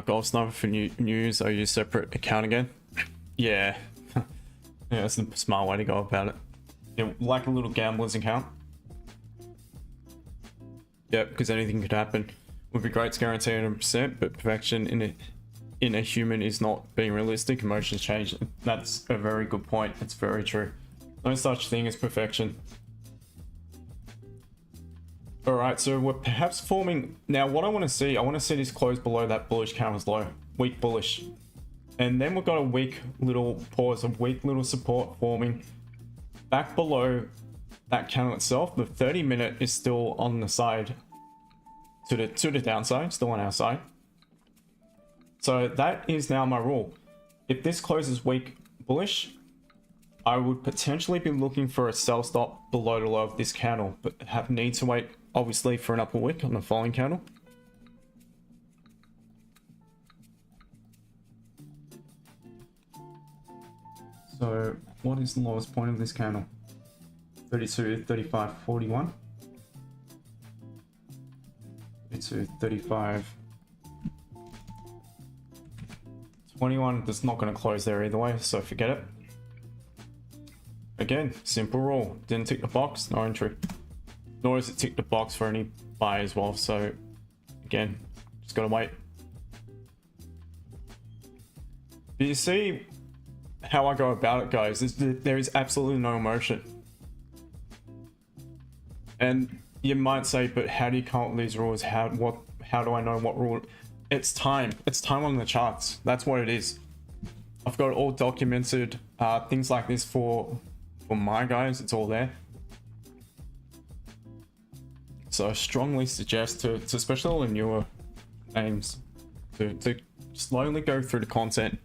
Golf Sniper for news. I use separate account again. Yeah. Yeah, that's the smart way to go about it. Yeah, like a little gambler's account. Yep, because anything could happen. Would be great to guarantee 100%, but perfection in a human is not being realistic. Emotions change. That's a very good point. It's very true. No such thing as perfection. Alright, so we're perhaps forming... Now, what I want to see this close below that bullish candle's low. Weak bullish. And then we've got a weak little pause, a weak little support forming back below that candle itself. The 30-minute is still on the side to the downside, still on our side. So that is now my rule. If this closes weak bullish, I would potentially be looking for a sell stop below the low of this candle, but need to wait obviously for an upper wick on the following candle. So what is the lowest point of this candle? 32, 35, 41. 32, 35. 21. That's not going to close there either way, so forget it. Again, simple rule. Didn't tick the box, no entry. Nor does it tick the box for any buy as well, so again, just gotta wait. Do you see how I go about it, guys? There is absolutely no emotion. And you might say, but how do you come up with these rules? How do I know what rule? It's time. It's time on the charts. That's what it is. I've got it all documented. Things like this for my guys, it's all there. So I strongly suggest to especially all the newer names, to slowly go through the content.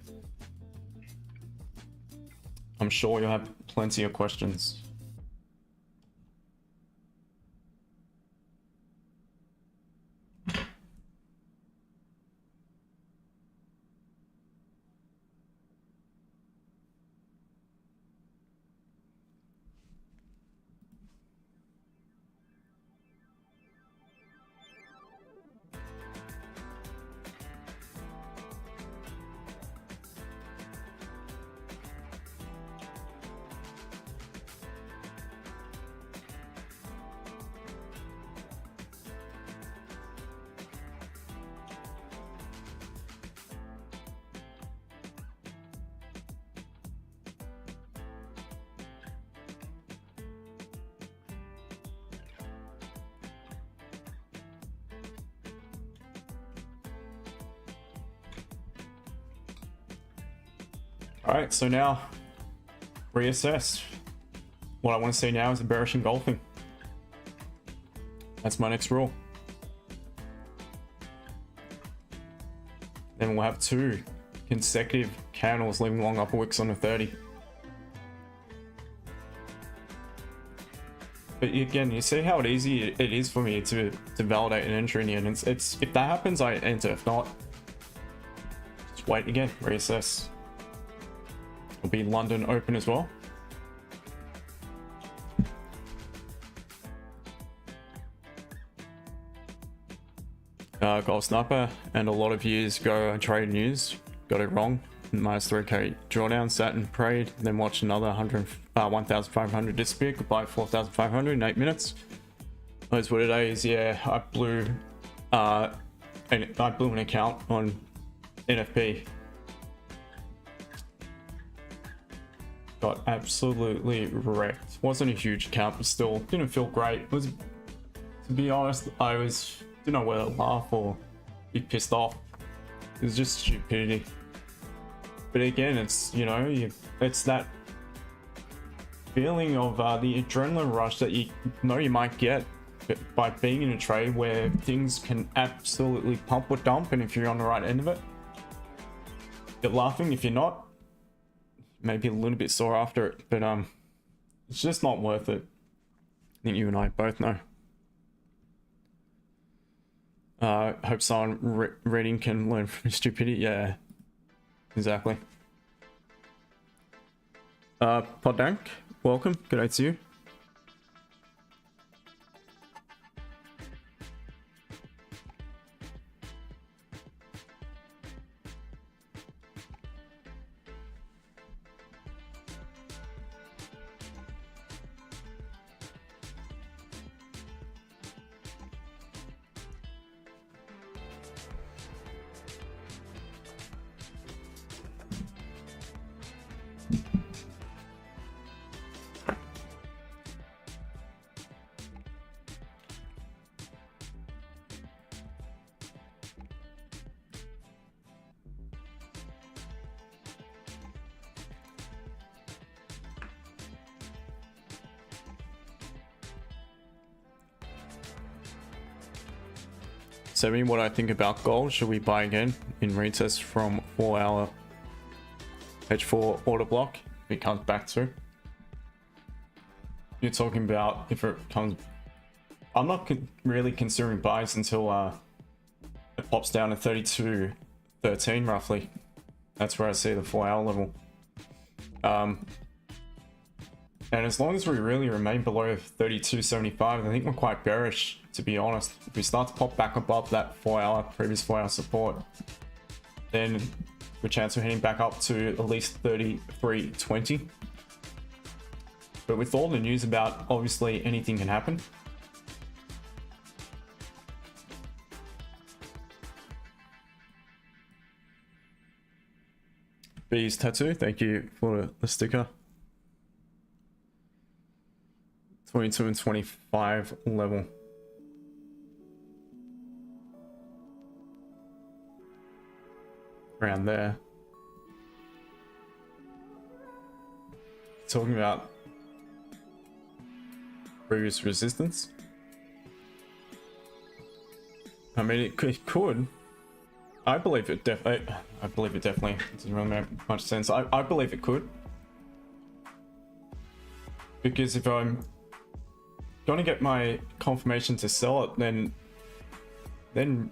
I'm sure you'll have plenty of questions. All right, so now reassess. What I want to see now is a bearish engulfing. That's my next rule. Then we'll have 2 consecutive candles leaving long upper wicks on the 30. But again, you see how easy it is for me to validate an entry in the end. It's if that happens, I enter. If not, just wait again, reassess. It'll be London open as well. Gold Sniper and a lot of years ago I traded news, got it wrong. Minus 3k drawdown, sat and prayed, then watched another 1,500 disappear, goodbye 4,500 in 8 minutes. Those were today's. Yeah, I blew an account on NFP. Got absolutely wrecked. Wasn't a huge account, but still didn't feel great. It was, to be honest, didn't know whether to laugh or be pissed off. It was just stupidity. But again, it's, you know, it's that feeling of the adrenaline rush that you know you might get by being in a trade where things can absolutely pump or dump, and if you're on the right end of it, you're laughing. If you're not, maybe a little bit sore after it, but it's just not worth it. I think you and I both know. Hope someone reading can learn from stupidity. Yeah, exactly. Poddank, welcome. Good day to you. So me, what I think about gold, should we buy again in retest from 4-hour H4 order block if it comes back to? You're talking about if it comes, I'm not really considering buys until it pops down to 32.13 roughly. That's where I see the 4-hour level. And as long as we really remain below 32.75, I think we're quite bearish, to be honest. If we start to pop back above that previous 4-hour support, then good chance of heading back up to at least 33.20. But with all the news about, obviously anything can happen. Bees Tattoo, thank you for the sticker. 22 and 25 level. around there. Talking about previous resistance. I mean, it could. I believe it definitely. It doesn't really make much sense. I believe it could, because if I'm going to get my confirmation to sell it, then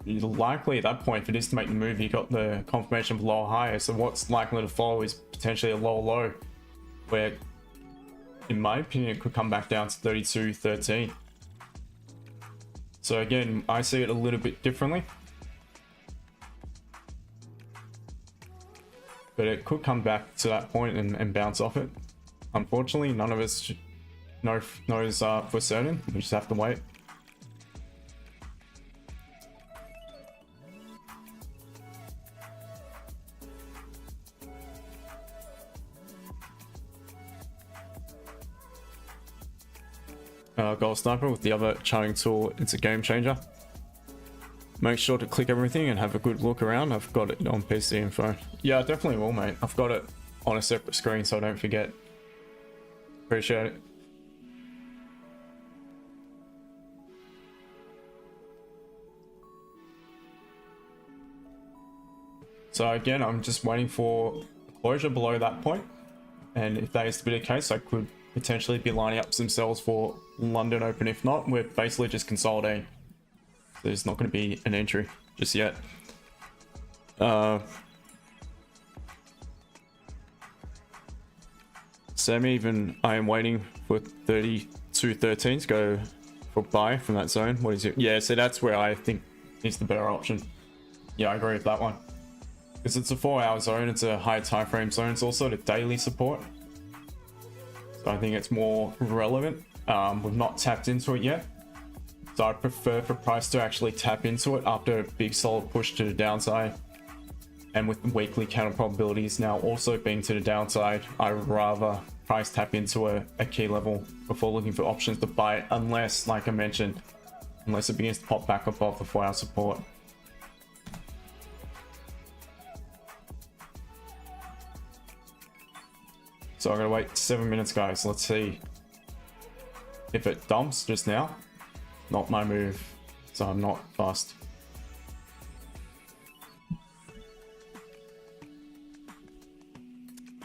likely at that point, if it is to make the move, you got the confirmation of lower higher. So what's likely to follow is potentially a lower low, where, in my opinion, it could come back down to 32.13. So again, I see it a little bit differently, but it could come back to that point and bounce off it. Unfortunately, none of us knows for certain. We just have to wait. Gold Sniper with the other charting tool, it's a game changer. Make sure to click everything and have a good look around. I've got it on PC and phone. Yeah, I definitely will, mate. I've got it on a separate screen so I don't forget. Appreciate it. So again, I'm just waiting for closure below that point, and if that is to be the case, I could potentially be lining up some sells for London Open. If not, we're basically just consolidating. There's not going to be an entry just yet. Semi, even I am waiting for 32.13 to go for buy from that zone. What is it? Yeah, so that's where I think is the better option. Yeah, I agree with that one. Because it's a 4-hour zone, it's a high time frame zone, it's also the daily support. So I think it's more relevant. We've not tapped into it yet. So I prefer for price to actually tap into it after a big solid push to the downside. And with the weekly counter probabilities now also being to the downside, I'd rather price tap into a key level before looking for options to buy, unless, like I mentioned, unless it begins to pop back above the 4-hour support. So I'm gonna wait 7 minutes, guys. Let's see if it dumps just now. Not my move, so I'm not fast.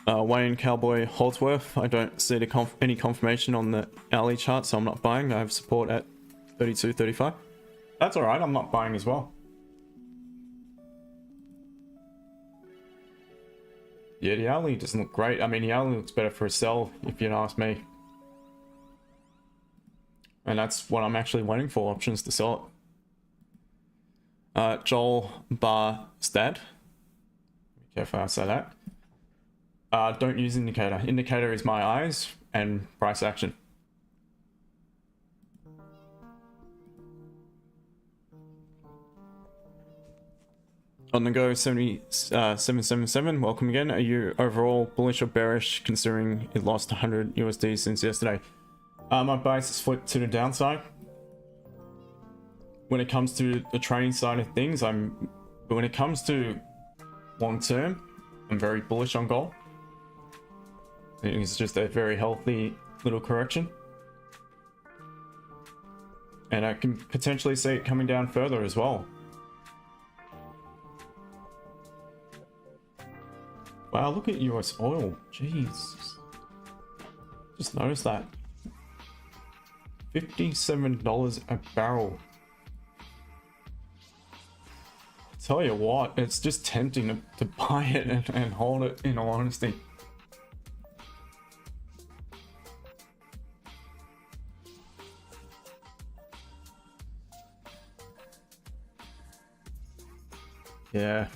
Wayne Cowboy Holdsworth. I don't see any confirmation on the hourly chart, so I'm not buying. I have support at 32.35. That's all right. I'm not buying as well. Yeah, the hourly doesn't look great. I mean, the hourly looks better for a sell, if you ask me. And that's what I'm actually waiting for, options to sell it. Joel Barstad. Be careful how I say that. Don't use indicator. Indicator is my eyes and price action. On the go 777. Welcome again. Are you overall bullish or bearish considering it lost 100 USD since yesterday? My bias is flipped to the downside. When it comes to the trading side of things, but when it comes to long term, I'm very bullish on gold. I think it's just a very healthy little correction. And I can potentially see it coming down further as well. Wow, look at US oil. Jeez. Just noticed that. $57 a barrel. Tell you what, it's just tempting to buy it and hold it, in all honesty. Yeah,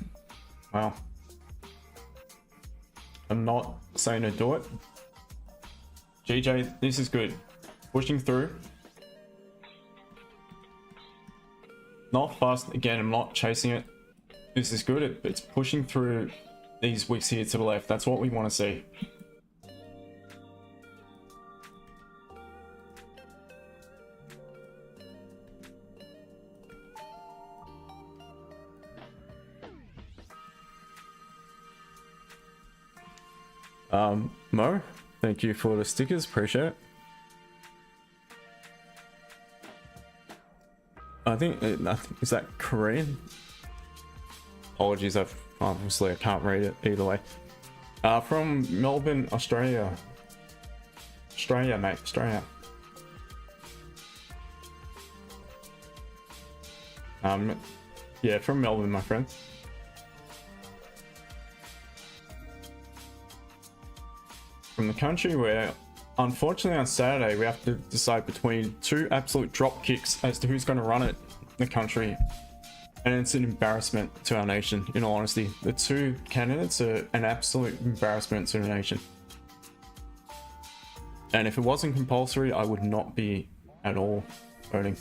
wow. I'm not saying to do it. GJ, this is good. Pushing through. Not fast. Again, I'm not chasing it. This is good. It's pushing through these wicks here to the left. That's what we want to see. Mo, thank you for the stickers, appreciate it. I think is that Korean? Apologies, obviously I can't read it either way. From Melbourne, Australia. Australia, mate, Australia. Yeah, from Melbourne, my friend. From the country where, unfortunately, on Saturday we have to decide between two absolute drop kicks as to who's going to run it, the country, and it's an embarrassment to our nation. In all honesty, the two candidates are an absolute embarrassment to the nation. And if it wasn't compulsory, I would not be at all voting.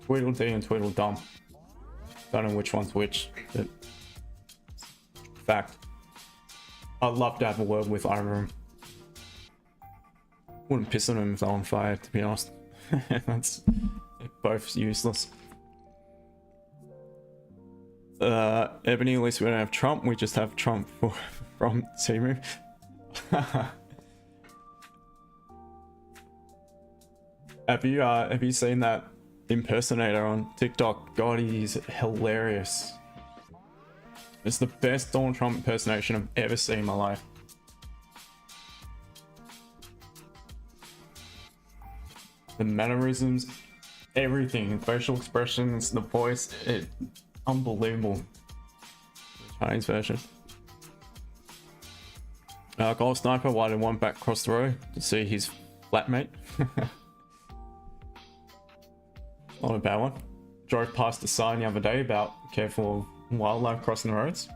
Tweedledee and Tweedledum. Don't know which one's which, but fact. I'd love to have a word with either of them. Wouldn't piss on them if they're on fire, to be honest. That's both useless. Ebony, at least we don't have Trump, we just have Trump from Timu. Have you seen that impersonator on TikTok? God, he's hilarious. It's the best Donald Trump impersonation I've ever seen in my life. The mannerisms, everything, facial expressions, the voice, unbelievable. The Chinese version. Gold Sniper, why did one back across the road to see his flatmate? Not a bad one. Drove past a sign the other day about careful wildlife crossing the roads.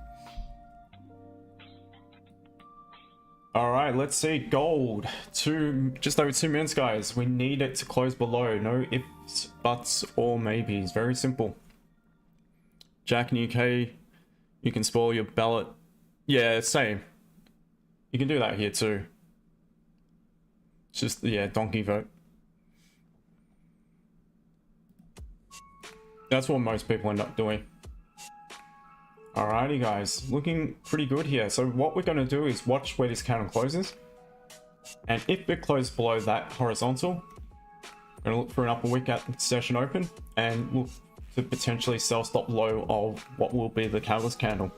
All right, let's see. Gold, just over 2 minutes, guys. We need it to close below. No ifs, buts, or maybes. Very simple. Jack in UK, you can spoil your ballot. Yeah, same. You can do that here too. It's just, yeah, donkey vote. That's what most people end up doing. Alrighty, guys, looking pretty good here. So what we're going to do is watch where this candle closes, and if it closes below that horizontal, we're going to look for an upper wick at session open and look to potentially sell stop low of what will be the catalyst candle.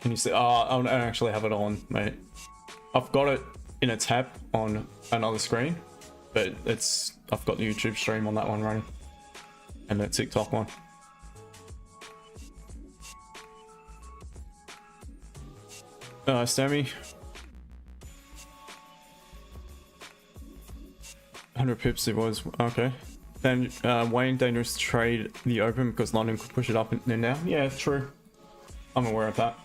Can you see? I don't actually have it on, mate. I've got it in a tab on another screen, but I've got the YouTube stream on that one running. And that TikTok one. Sammy. 100 pips it was. Okay. Then Wayne, dangerous to trade the open because London could push it up and down. Yeah, true. I'm aware of that.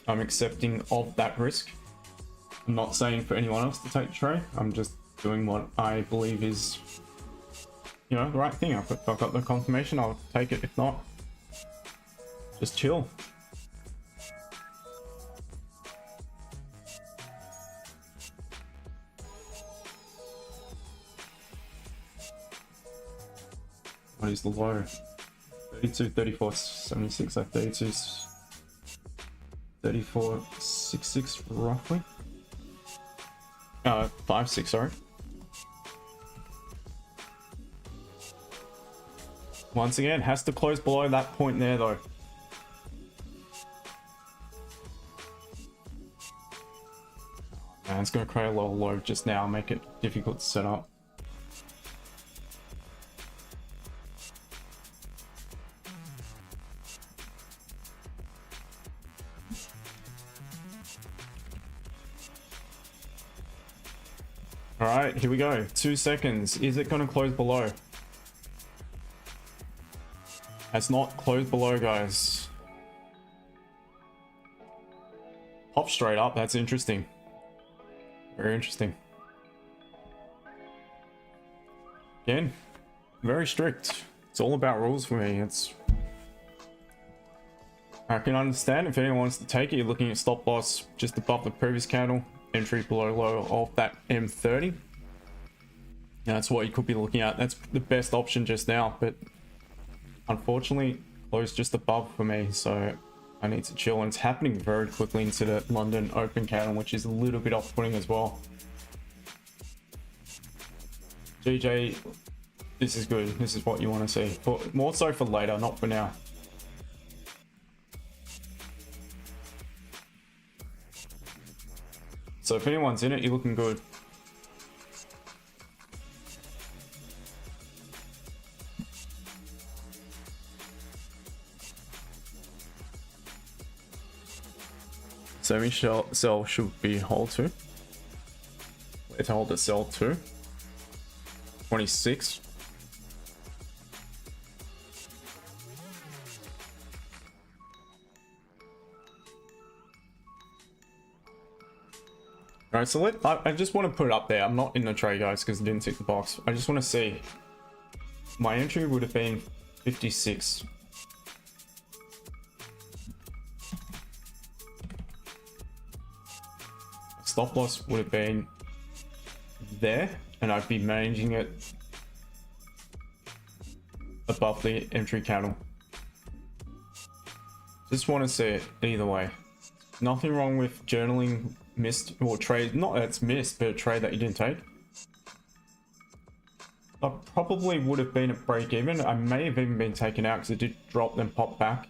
I'm accepting of that risk. I'm not saying for anyone else to take the trade. I'm just doing what I believe is, you know, the right thing. If I've got the confirmation, I'll take it. If not, just chill. What is the low? 32, 34, 76, like 32, 34, 66 roughly. 5-6, sorry. Once again, has to close below that point there though. And it's going to create a little low just now, make it difficult to set up. Alright, here we go. 2 seconds. Is it going to close below? Has not closed below, guys. Hop straight up. That's interesting. Very interesting. Again, very strict. It's all about rules for me. I can understand if anyone wants to take it. You're looking at stop loss just above the previous candle, entry below low of that M30. Yeah, that's what you could be looking at. That's the best option just now, but unfortunately closed just above for me, so I need to chill, and it's happening very quickly into the London open candle, which is a little bit off-putting as well. GJ, this is good. This is what you want to see, but more so for later, not for now. So if anyone's in it, you're looking good. Sell should be hold to. Let's hold the sell to 26. All right, so I just want to put it up there. I'm not in the trade, guys, because I didn't tick the box. I just want to see. My entry would have been 56. Stop loss would have been there, and I'd be managing it above the entry candle. Just want to see it either way. Nothing wrong with journaling missed or trade, not that it's missed, but a trade that you didn't take. I probably would have been at break even. I may have even been taken out because it did drop then pop back.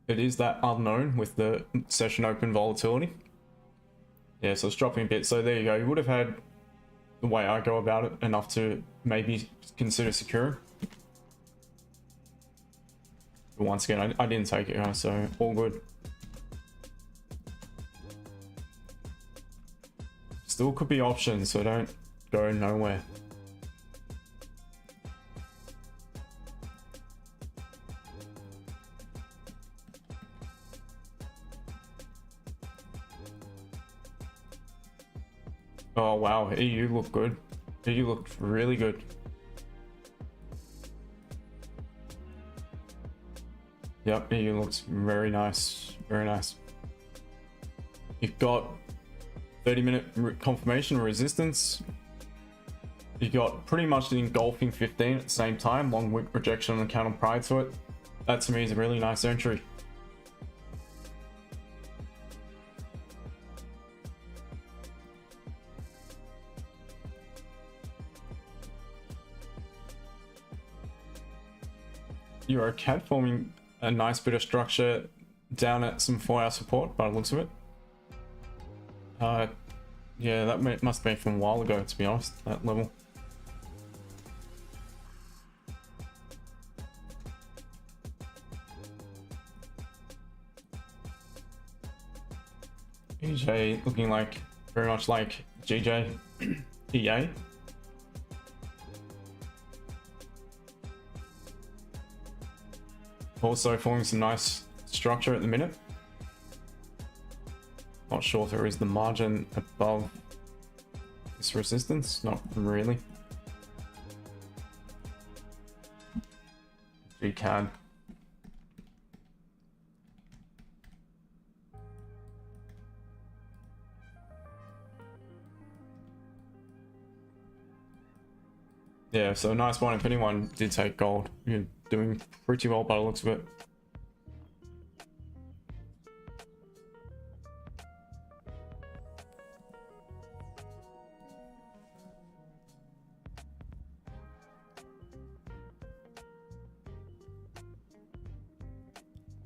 It is that unknown with the session open volatility. Yeah, so it's dropping a bit. So there you go. You would have had, the way I go about it, enough to maybe consider secure. But once again, I didn't take it, guys, so all good. Still could be options, so don't go nowhere. Oh wow, EU looked good. EU looked really good. Yep, EU looks very nice. Very nice. You've got 30-minute confirmation resistance. You got pretty much the engulfing 15 at the same time. Long wick rejection on the candle prior to it. That to me is a really nice entry. Euro CAD forming a nice bit of structure down at some 4-hour support by the looks of it. Yeah, that must have been from a while ago, to be honest, that level. EJ looking like very much like GJ EA. Also forming some nice structure at the minute. Not sure if there is the margin above this resistance. Not really. GCAD. Yeah, so a nice one. If anyone did take gold, you're doing pretty well by the looks of it.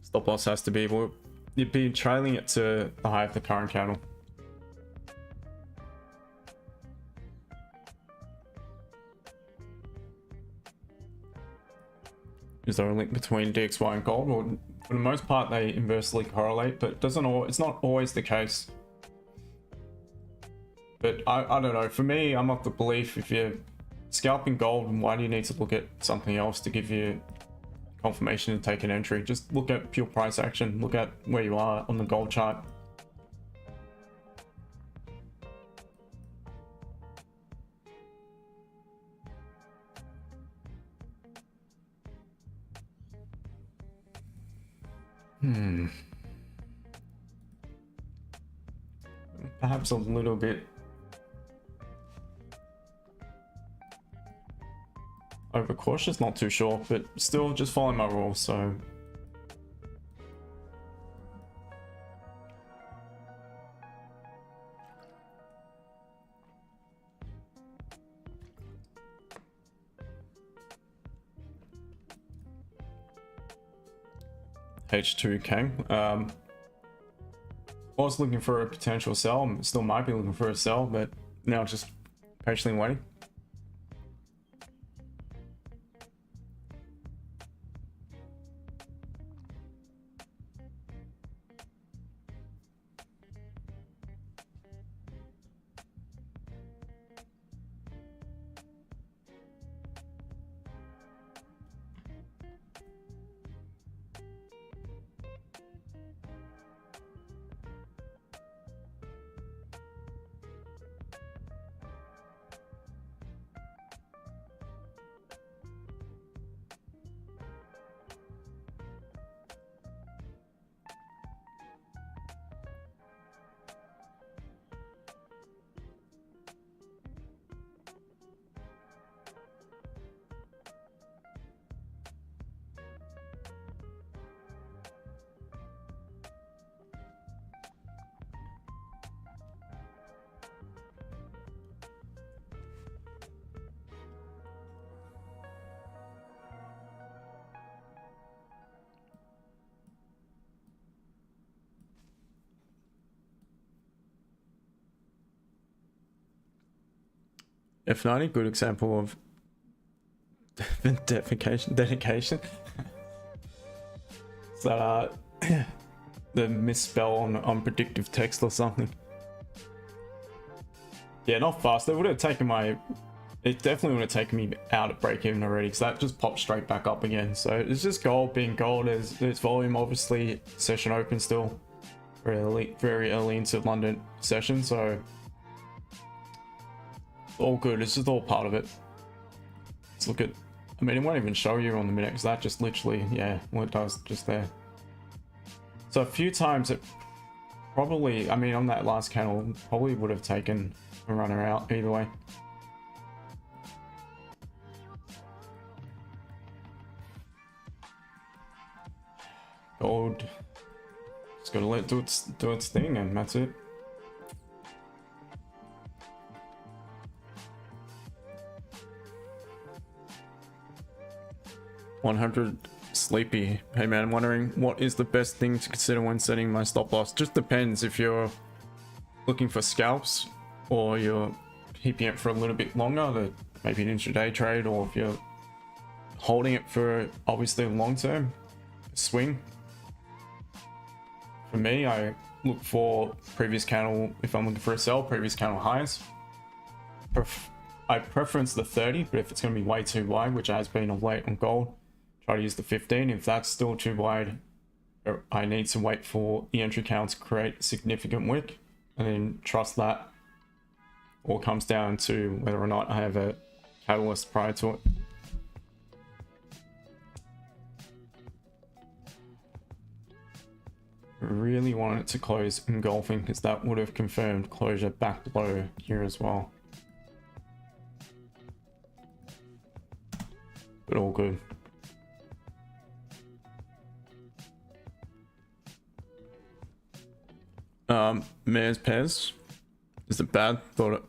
Stop loss has to be, well, you'd be trailing it to the high of the current candle. Is there a link between DXY and gold? Well, for the most part, they inversely correlate, but it's not always the case. But I don't know. For me, I'm of the belief if you're scalping gold, why do you need to look at something else to give you confirmation to take an entry? Just look at pure price action. Look at where you are on the gold chart. Perhaps a little bit overcautious, not too sure, but still just following my rules. So H2K. Was looking for a potential sell, still might be looking for a sell, but now just patiently waiting. F90, good example of dedication. Is that the misspell on predictive text or something? Yeah, not fast. It would have taken my... It definitely would have taken me out at break even already, because that just popped straight back up again. So it's just gold being gold. There's volume, obviously. Session open still. Very early into London session, so... all good. It's just all part of it. Let's look at... I mean, it won't even show you on the minute, because that just literally... yeah, what it does just there. So a few times it probably... I mean, on that last candle, probably would have taken a runner out either way. Gold. Just gotta let it do its thing, and that's it. $100 Sleepy. Hey man, I'm wondering what is the best thing to consider when setting my stop loss. Just depends if you're looking for scalps or you're keeping it for a little bit longer, maybe an intraday trade, or if you're holding it for obviously long term swing. For me, I look for previous candle, if I'm looking for a sell, previous candle highs. I preference the 30, but if it's going to be way too wide, which has been of late on gold, try to use the 15. If that's still too wide, I need to wait for the entry count to create a significant wick, and then trust that. All comes down to whether or not I have a catalyst prior to it. Really wanted it to close engulfing, because that would have confirmed closure back below here as well. But all good. Mayor's Pairs. Is it bad? Thought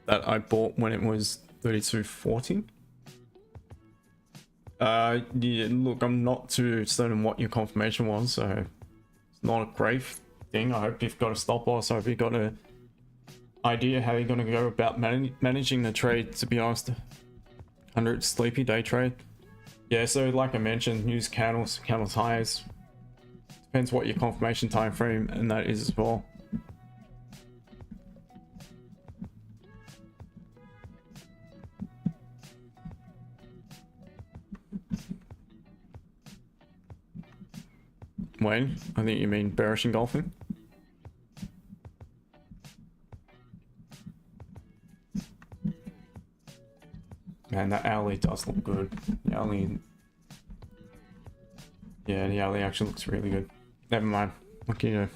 that I bought when it was 32.40. Yeah, look, I'm not too certain what your confirmation was, so it's not a great thing. I hope you've got a stop loss. I hope you've got an idea how you're going to go about managing the trade, to be honest. 100 Sleepy day trade. Yeah, so like I mentioned, use candles highs. Depends what your confirmation time frame and that is as well. Wayne, I think you mean bearish engulfing. Man, that alley does look good. The alley... yeah, the alley actually looks really good. Never mind. What can you do?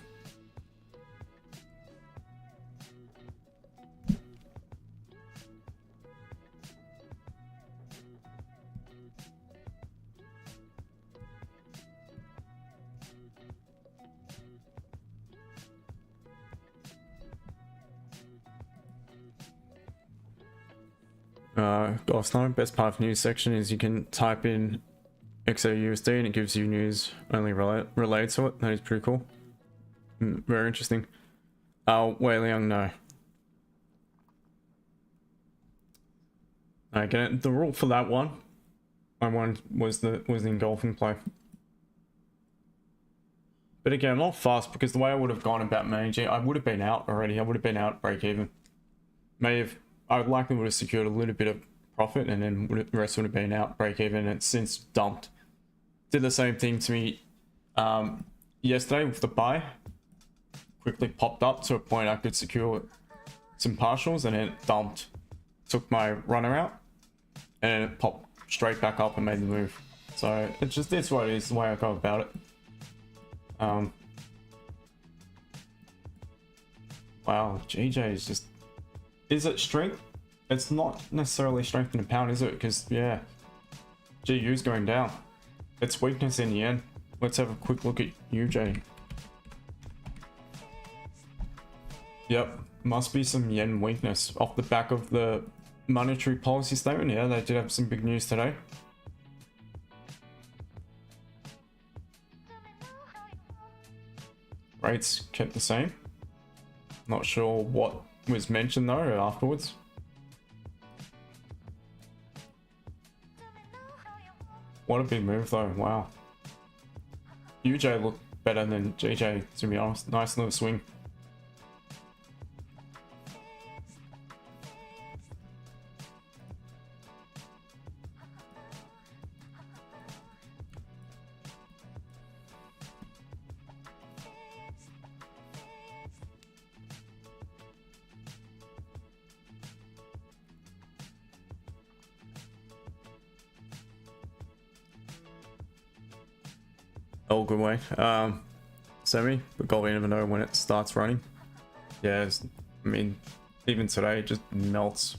Gosno, best part of news section is you can type in XAUUSD and it gives you news only related to it. That is pretty cool. Very interesting. Wei Liang, no. Again, the rule for that one, I won was the engulfing play. But again, not fast because the way I would have gone about managing, I would have been out already. I would have been out break even. I likely would have secured a little bit of profit and then the rest would have been out break even, and it's since dumped. Did the same thing to me yesterday with the buy. Quickly popped up to a point I could secure some partials and then it dumped. Took my runner out and it popped straight back up and made the move. So it's what it is, the way I go about it. Wow, GJ is just... Is it strength? It's not necessarily strength in a pound, is it? Because, yeah, GU's going down. It's weakness in the end. Let's have a quick look at UJ. Yep, must be some yen weakness off the back of the monetary policy statement. Yeah, they did have some big news today. Rates kept the same. Not sure what was mentioned though afterwards. What a big move though, wow. UJ looked better than GJ, to be honest. Nice little swing. Oh, good way. Semi, but gold, we never know when it starts running. Yeah, I mean, even today it just melts.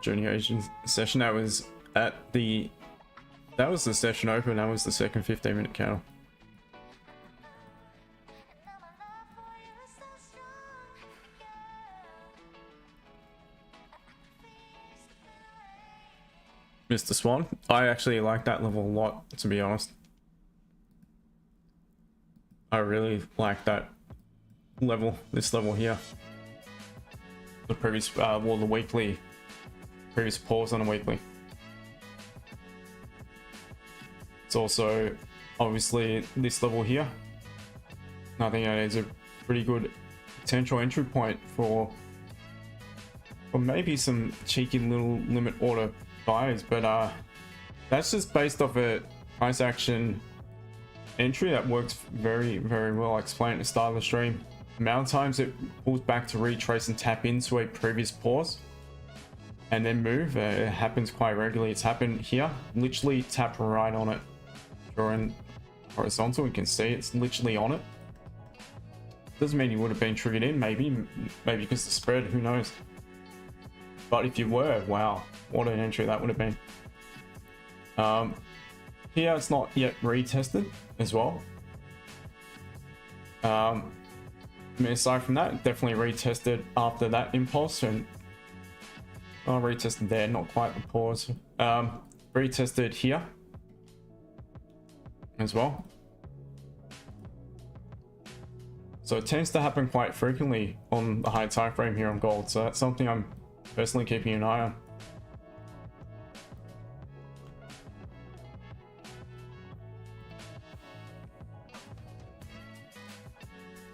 Junior Asian session, that was the session open. That was the second 15-minute candle. Mr. Swan, I actually like that level a lot, to be honest. I really like that level, this level here. The previous, well, the weekly, previous pause on a weekly. It's also obviously this level here. I think that is a pretty good potential entry point for maybe some cheeky little limit order buys, but that's just based off a price action entry that works very, very well. I explained at the start of the stream. The amount of times it pulls back to retrace and tap into a previous pause and then move, it happens quite regularly. It's happened here, literally tap right on it. Drawing horizontal, you can see it's literally on it. Doesn't mean you would have been triggered in, maybe because the spread, who knows. But if you were, wow, what an entry that would have been. Here it's not yet retested as well. I mean, aside from that, definitely retested after that impulse, and retested there, not quite the pause. Retested here as well. So it tends to happen quite frequently on the high time frame here on gold. So that's something I'm personally keeping an eye on.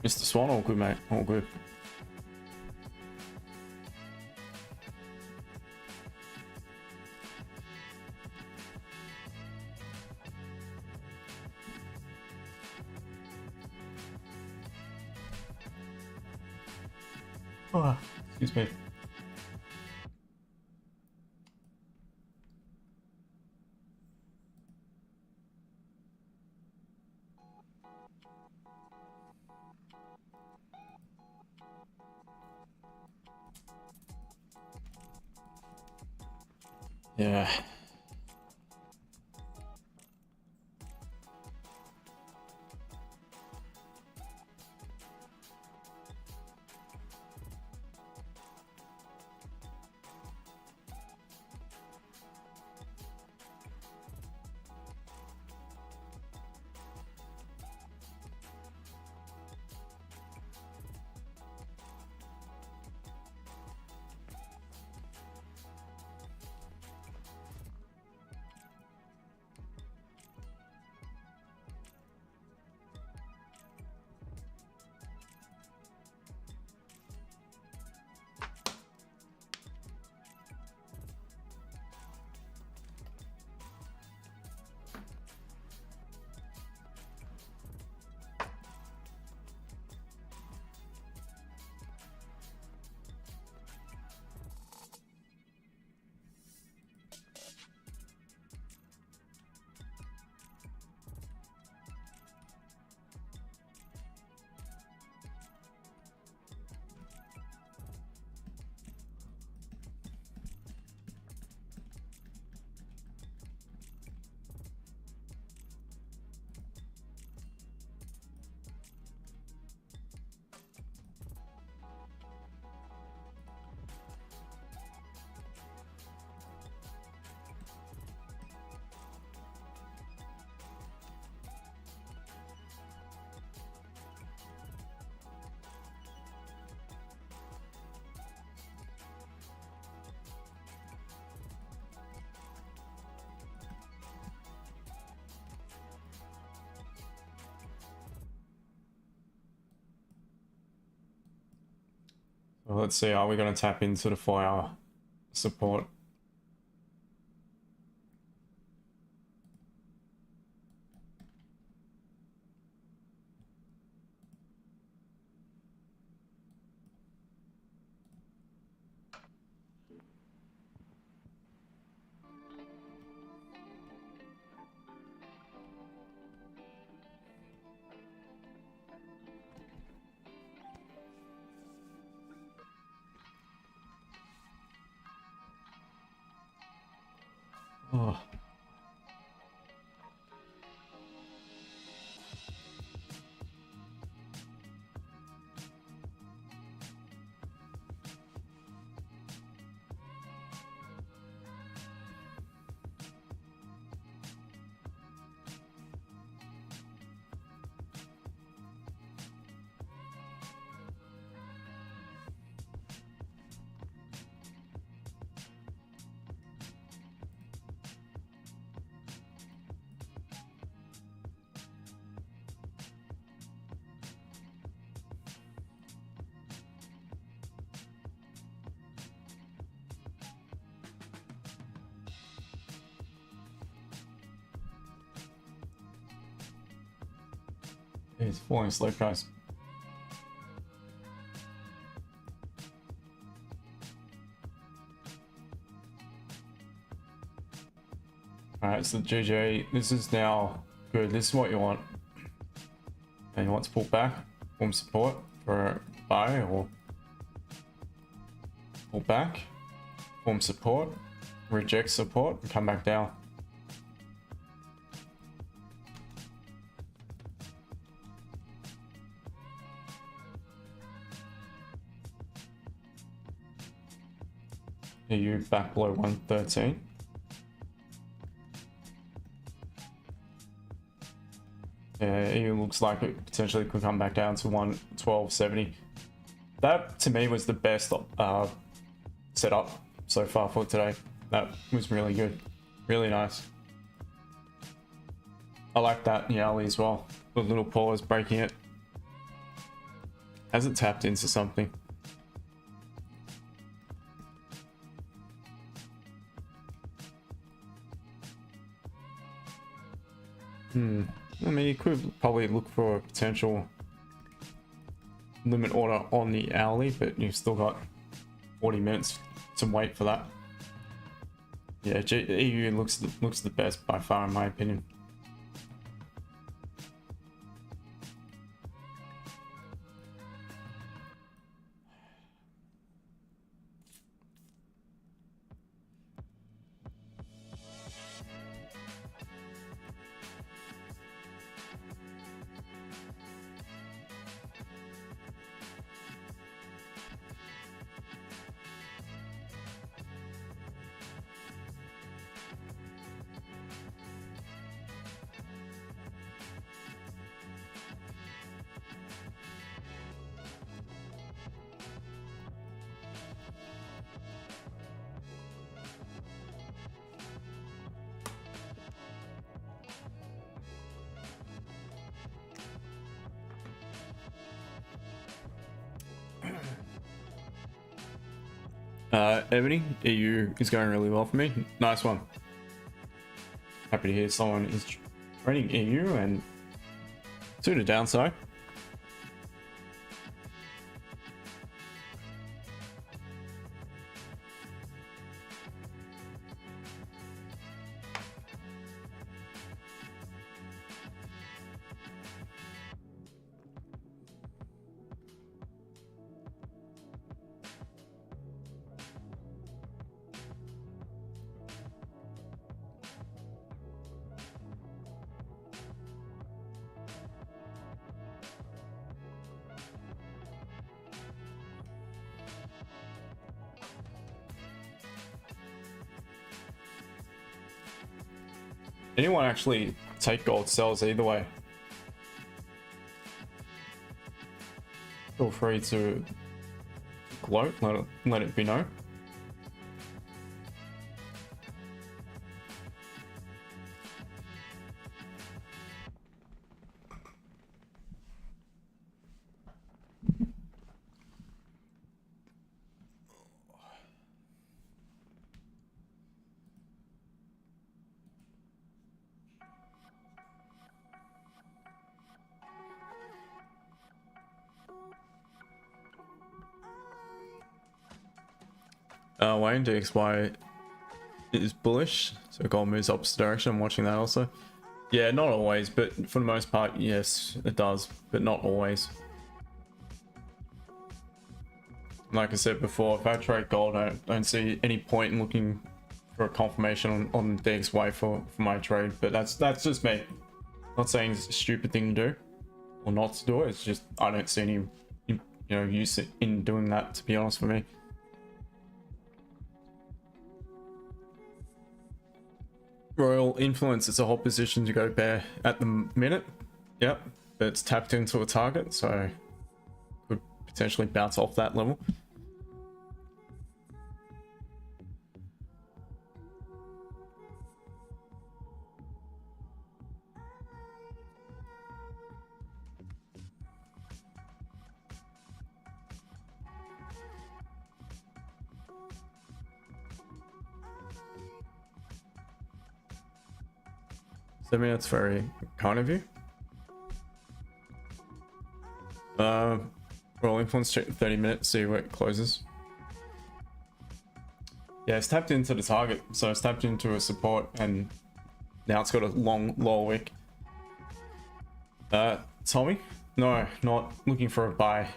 Mr. Swan, all good, mate. All good. Oh, excuse me. Yeah. Well, let's see, are we going to tap into the 4-hour support? Oh. It's falling slow, guys. Alright, so GG, this is now good. This is what you want. And you want to pull back, form support for a buy, or pull back, form support, reject support, and come back down. EU back below 113. Yeah, EU looks like it potentially could come back down to 112.70. That to me was the best setup so far for today. That was really good, really nice. I like that in the alley as well. The little pause breaking it. Has it tapped into something? I mean, you could probably look for a potential limit order on the hourly, but you've still got 40 minutes to wait for that. Yeah, EU looks the best by far in my opinion. Ebony, EU is going really well for me. Nice one. Happy to hear someone is trading EU and to the downside. Anyone actually take gold sells either way? Feel free to gloat, let it be known. Wayne DXY is bullish, so gold moves opposite direction. I'm watching that also. Yeah, not always, but for the most part, yes, it does, but not always. Like I said before, if I trade gold, I don't see any point in looking for a confirmation on DXY for my trade, but that's just me. Not saying it's a stupid thing to do or not to do it. It's just I don't see any use in doing that, to be honest, for me. Royal Influence, it's a hot position to go bear at the minute. Yep, but it's tapped into a target, so could potentially bounce off that level. I mean, that's very kind of you. Royal Influence, check 30 minutes, see where it closes. Yeah, it's tapped into the target, so it's tapped into a support, and now it's got a long lower wick. Tommy? No, not looking for a buy.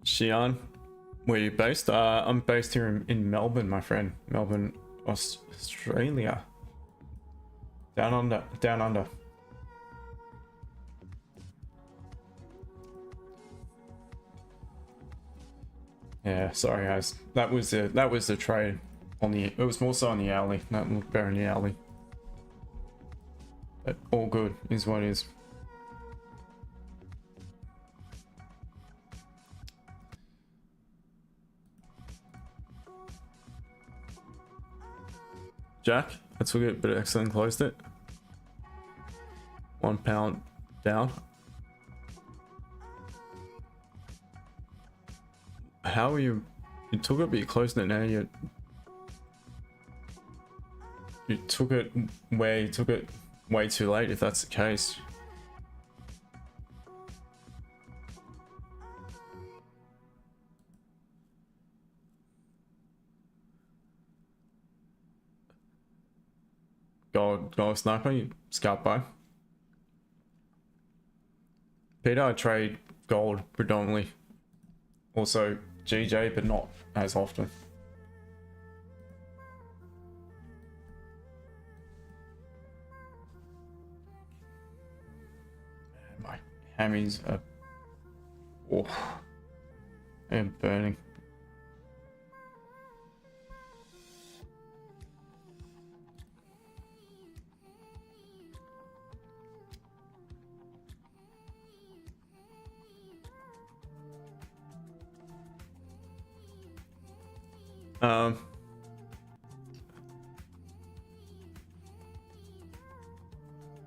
Xian? Where are you based? I'm based here in Melbourne, my friend. Melbourne, Australia. Down under, down under. Yeah, sorry guys. That was the trade on the. It was more so on the hourly. That looked better in the hourly. But all good is what it is. Jack, let's look at it, but excellent closed it. £1 down. How are you? You took it, but you closed it now. You took it where you took it way too late, if that's the case. Gold sniper, you scalp buy. Peter, I trade gold predominantly. Also GJ, but not as often. My hammies are, oh, they're burning.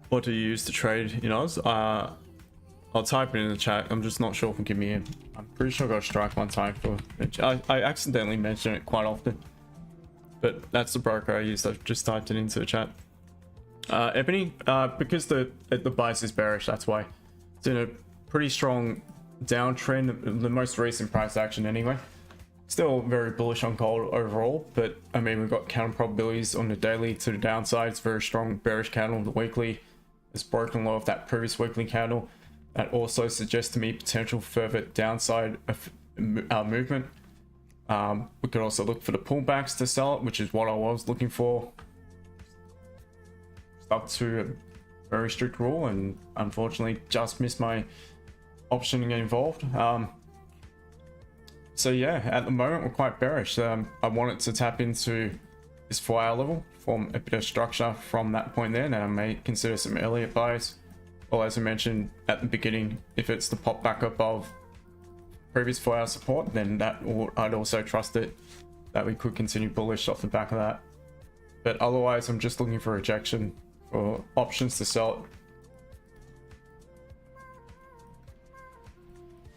What do you use to trade in Oz? I'll type it in the chat. I'm just not sure if it'll give me I'm pretty sure I got a strike one time for it. I accidentally mention it quite often, but that's the broker I used. I've just typed it into the chat. Ebony, because the bias is bearish, that's why. It's in a pretty strong downtrend, the most recent price action anyway. Still very bullish on gold overall, but I mean, we've got counter probabilities on the daily to the downside. It's very strong bearish candle. The weekly is broken low of that previous weekly candle. That also suggests to me potential further downside of movement. We could also look for the pullbacks to sell it, which is what I was looking for. Stuck to a very strict rule, and unfortunately just missed my option to get involved. So yeah, at the moment we're quite bearish. I wanted to tap into this 4-hour level, form a bit of structure from that point there, and I may consider some earlier buys. Well, as I mentioned at the beginning, if it's the pop back above previous 4-hour support, then I'd also trust it that we could continue bullish off the back of that. But otherwise, I'm just looking for rejection for options to sell it.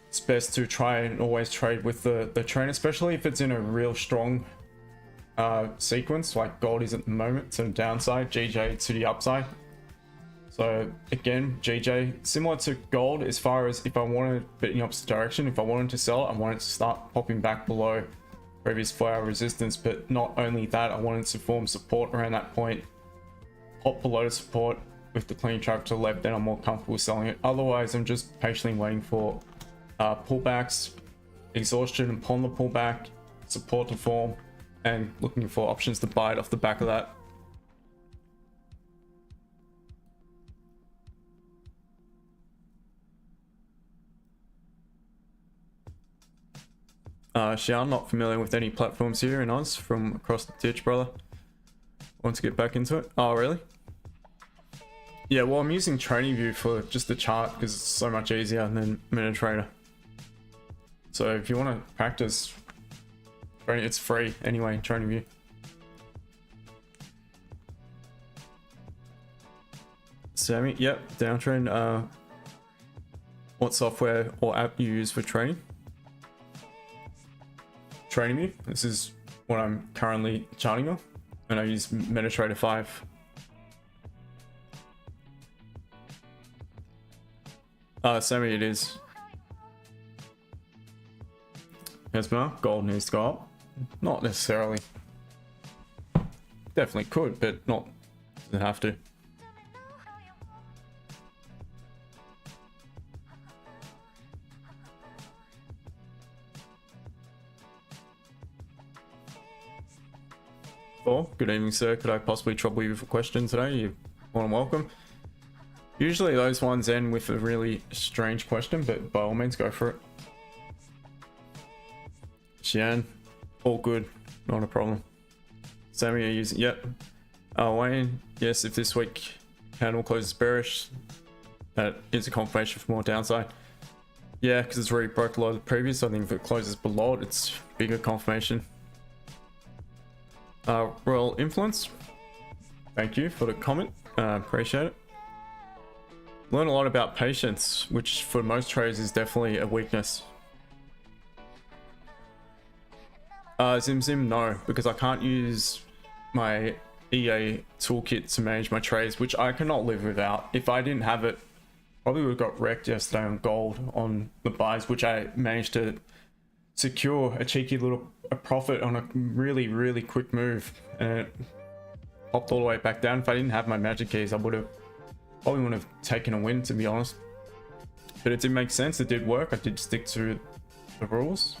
It's best to try and always trade with the trend, especially if it's in a real strong sequence like gold is at the moment, to the downside, GJ to the upside. So again, GJ, similar to gold as far as if I wanted to in the opposite direction, if I wanted to sell it, I wanted to start popping back below previous 4-hour resistance. But not only that, I wanted to form support around that point, pop below the support with the clean traffic to the left, then I'm more comfortable selling it. Otherwise, I'm just patiently waiting for pullbacks, exhaustion upon the pullback, support to form, and looking for options to buy it off the back of that. Xian, not familiar with any platforms here in Oz from across the ditch, brother. Want to get back into it? Oh, really? Yeah, well, I'm using TradingView for just the chart because it's so much easier than MetaTrader. So if you want to practice, it's free anyway, TradingView. Sammy, yep, downtrend. What software or app you use for trading? TradingView. This is what I'm currently charting on, and I use MetaTrader 5. Sammy, it is. Yes, Mark. Gold needs to go up. Not necessarily. Definitely could, but not. Doesn't have to. Oh, good evening, sir. Could I possibly trouble you with a question today? You're more than welcome. Usually those ones end with a really strange question, but by all means, go for it. Xian, all good, not a problem. Sammy, are you using? Yep. Wayne, yes. If this week candle closes bearish, that is a confirmation for more downside. Yeah, because it's already broke below the previous. I think if it closes below it, it's bigger confirmation. Royal Influence, thank you for the comment. Appreciate it. Learn a lot about patience, which for most traders is definitely a weakness. Zim, no, because I can't use my EA toolkit to manage my trades, which I cannot live without. If I didn't have it, probably would have got wrecked yesterday on gold on the buys, which I managed to secure a cheeky little profit on a really quick move, and it popped all the way back down. If I didn't have my magic keys, I probably wouldn't have taken a win, to be honest. But it did make sense. It did work. I did stick to the rules.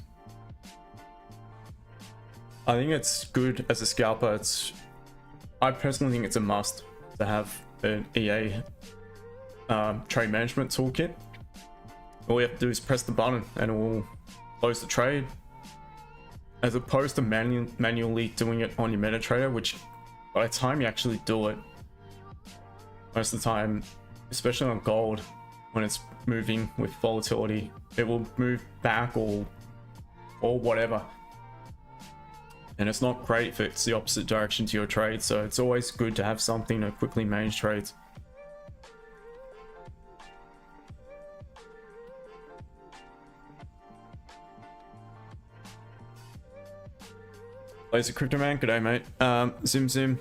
I think it's good as a scalper. I personally think it's a must to have an EA trade management toolkit. All you have to do is press the button and it will close the trade, as opposed to manually doing it on your MetaTrader, which by the time you actually do it, most of the time, especially on gold, when it's moving with volatility, it will move back or whatever, and it's not great if it's the opposite direction to your trade. So it's always good to have something to quickly manage trades. Laser Crypto Man, good day, mate. Zim.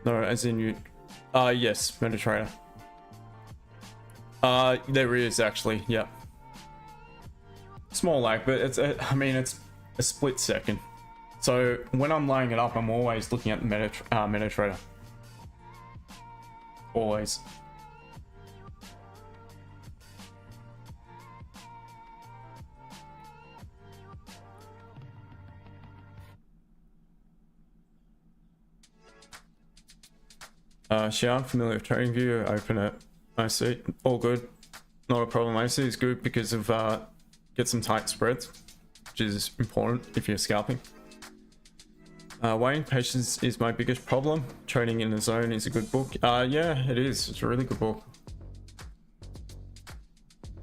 No, as in you. Yes, MetaTrader. There is actually, yeah. Small lag, but it's a split second. So when I'm lining it up, I'm always looking at the MetaTrader. Always. Xian, familiar with TradingView, open it. A.C.T, all good. Not a problem. A.C.T is good because of get some tight spreads, which is important if you're scalping. Wayne, patience is my biggest problem. Trading in the Zone is a good book. Yeah, it is. It's a really good book.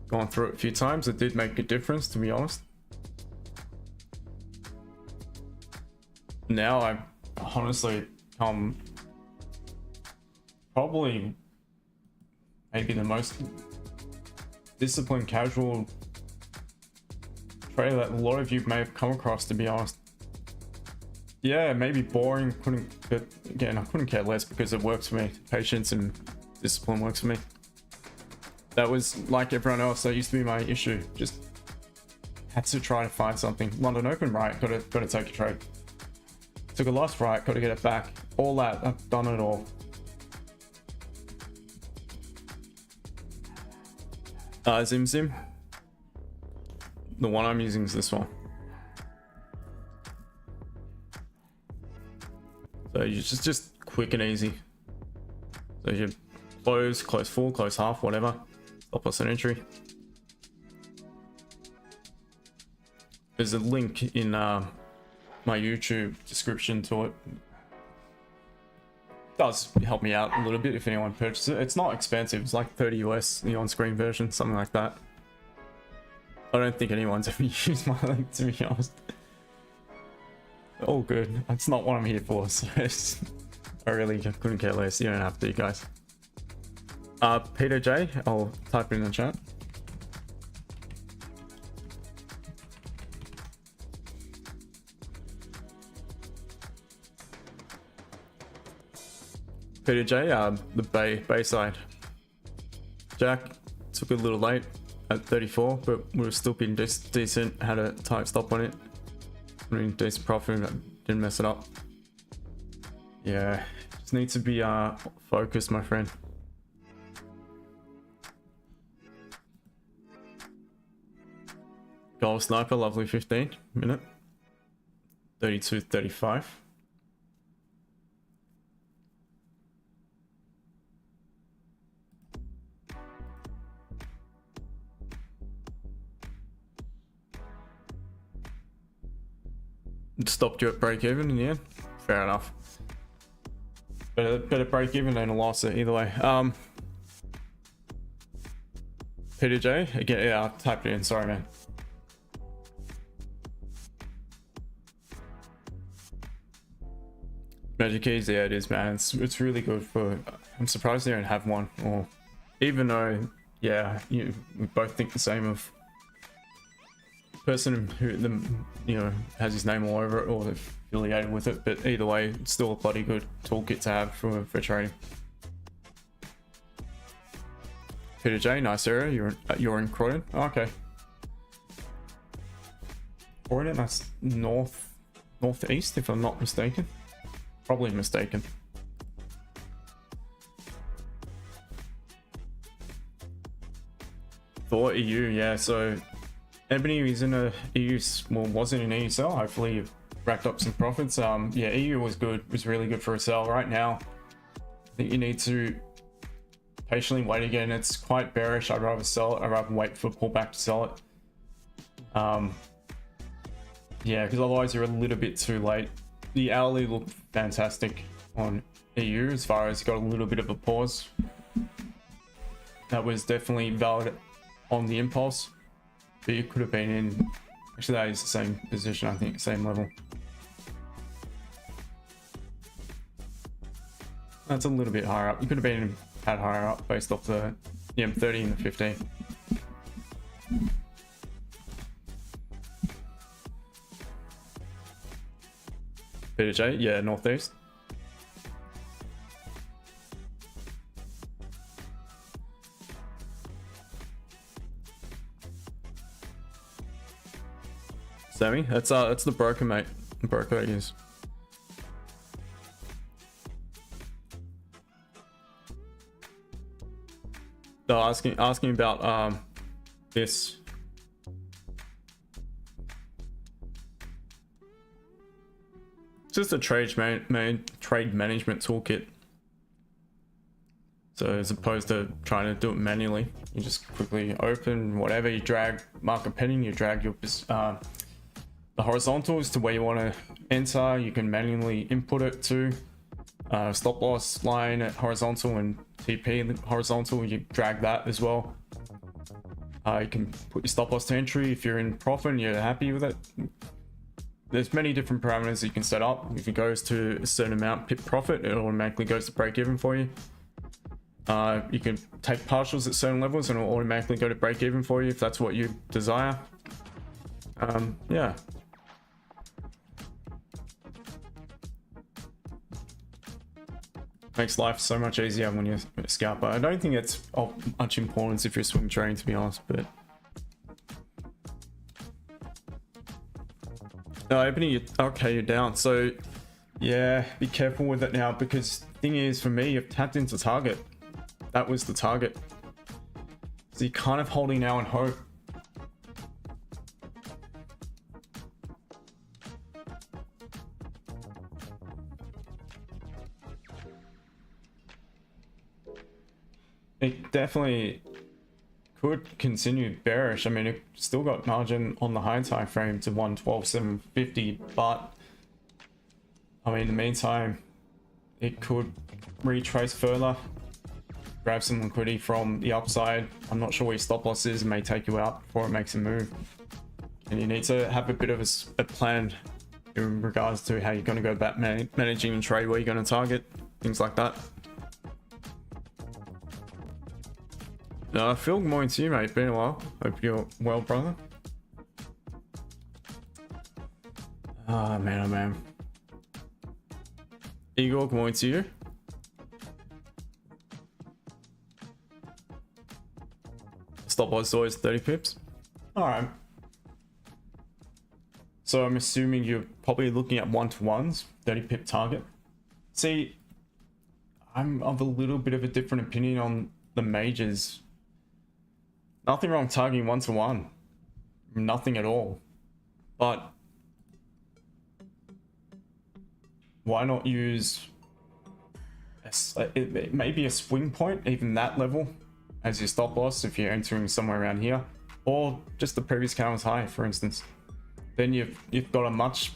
Gone through it a few times. It did make a difference, to be honest. Now I honestly probably maybe the most disciplined casual trader that a lot of you may have come across, to be honest. yeah, maybe boring. But again, I couldn't care less because it works for me. Patience and discipline works for me. That was like everyone else. That used to be my issue. Just had to try to find something. London Open, right? Got to take a trade. Took a loss, right? Got to get it back. All that. I've done it all. Zim. The one I'm using is this one. So you just quick and easy. So you close full, close half, whatever. Stop loss and entry. There's a link in my YouTube description to it. Does help me out a little bit if anyone purchases it. It's not expensive. It's like 30 US, the on-screen version, something like that. I don't think anyone's ever used my link, to be honest. All good. That's not what I'm here for. So I really couldn't care less. You don't have to, guys. Peter J, I'll type it in the chat. Peter J, the Bay side. Jack took a little late at 34, but we were still being decent. Had a tight stop on it. I mean, decent profit, didn't mess it up. Yeah, just need to be focused, my friend. Gold Sniper, lovely 15 minute. 32.35. Stopped you at break even in the end. Fair enough. Better break even than a loss either way. Peter J, again, yeah, I typed it in. Sorry, man. Magic keys, yeah, it is, man. It's really good for. I'm surprised they don't have one, or even though, yeah, we both think the same of person who has his name all over it or affiliated with it, but either way, it's still a bloody good toolkit to have for trading. Peter J, nice area. You're in Croydon. Oh, okay. Croydon, that's northeast, if I'm not mistaken. Probably mistaken. For EU, yeah. So Ebony is in a EU, well, wasn't an EU sell. Hopefully you've racked up some profits. Yeah, EU was good. Was really good for a sell. Right now, I think you need to patiently wait again. It's quite bearish. I'd rather sell it. I'd rather wait for a pullback to sell it. Yeah, because otherwise you're a little bit too late. The hourly looked fantastic on EU as far as got a little bit of a pause. That was definitely valid on the impulse, but you could have been in, actually that is the same position, I think, same level. That's a little bit higher up. You could have been had higher up based off the M30 and the 15. Peter J, yeah, northeast. Sammy, that's the broker, mate. The broker I use. No, asking about this. Just a trade management toolkit. So as opposed to trying to do it manually, you just quickly open whatever you drag, market penning, you drag your the horizontals to where you want to enter. You can manually input it to stop loss line at horizontal and TP horizontal. You drag that as well. You can put your stop loss to entry if you're in profit and you're happy with it. There's many different parameters you can set up. If it goes to a certain amount pip profit, it automatically goes to break even for you. You can take partials at certain levels and it will automatically go to break even for you if that's what you desire. Yeah. Makes life so much easier when you're a scalper. I don't think it's of much importance if you're swing trading, to be honest, but no, opening you, okay, you're down. So yeah, be careful with it now, because the thing is, for me, you've tapped into target. That was the target. So you're kind of holding now and hope. It definitely could continue bearish. I mean, it still got margin on the high time frame to 112.750, but I mean, in the meantime, it could retrace further, grab some liquidity from the upside. I'm not sure where your stop loss is. It may take you out before it makes a move, and you need to have a bit of a plan in regards to how you're going to go about managing and trade, where you're going to target, things like that. Phil, good morning to you, mate. Been a while. Hope you're well, brother. Oh, man, oh, man. Igor, good morning to you. Stop loss is always 30 pips. Alright. So I'm assuming you're probably looking at 1-to-1s, 30 pip target. See, I'm of a little bit of a different opinion on the majors. Nothing wrong targeting 1-to-1. Nothing at all. But why not use maybe a swing point, even that level, as your stop loss if you're entering somewhere around here, or just the previous candle's high, for instance. Then you've got a much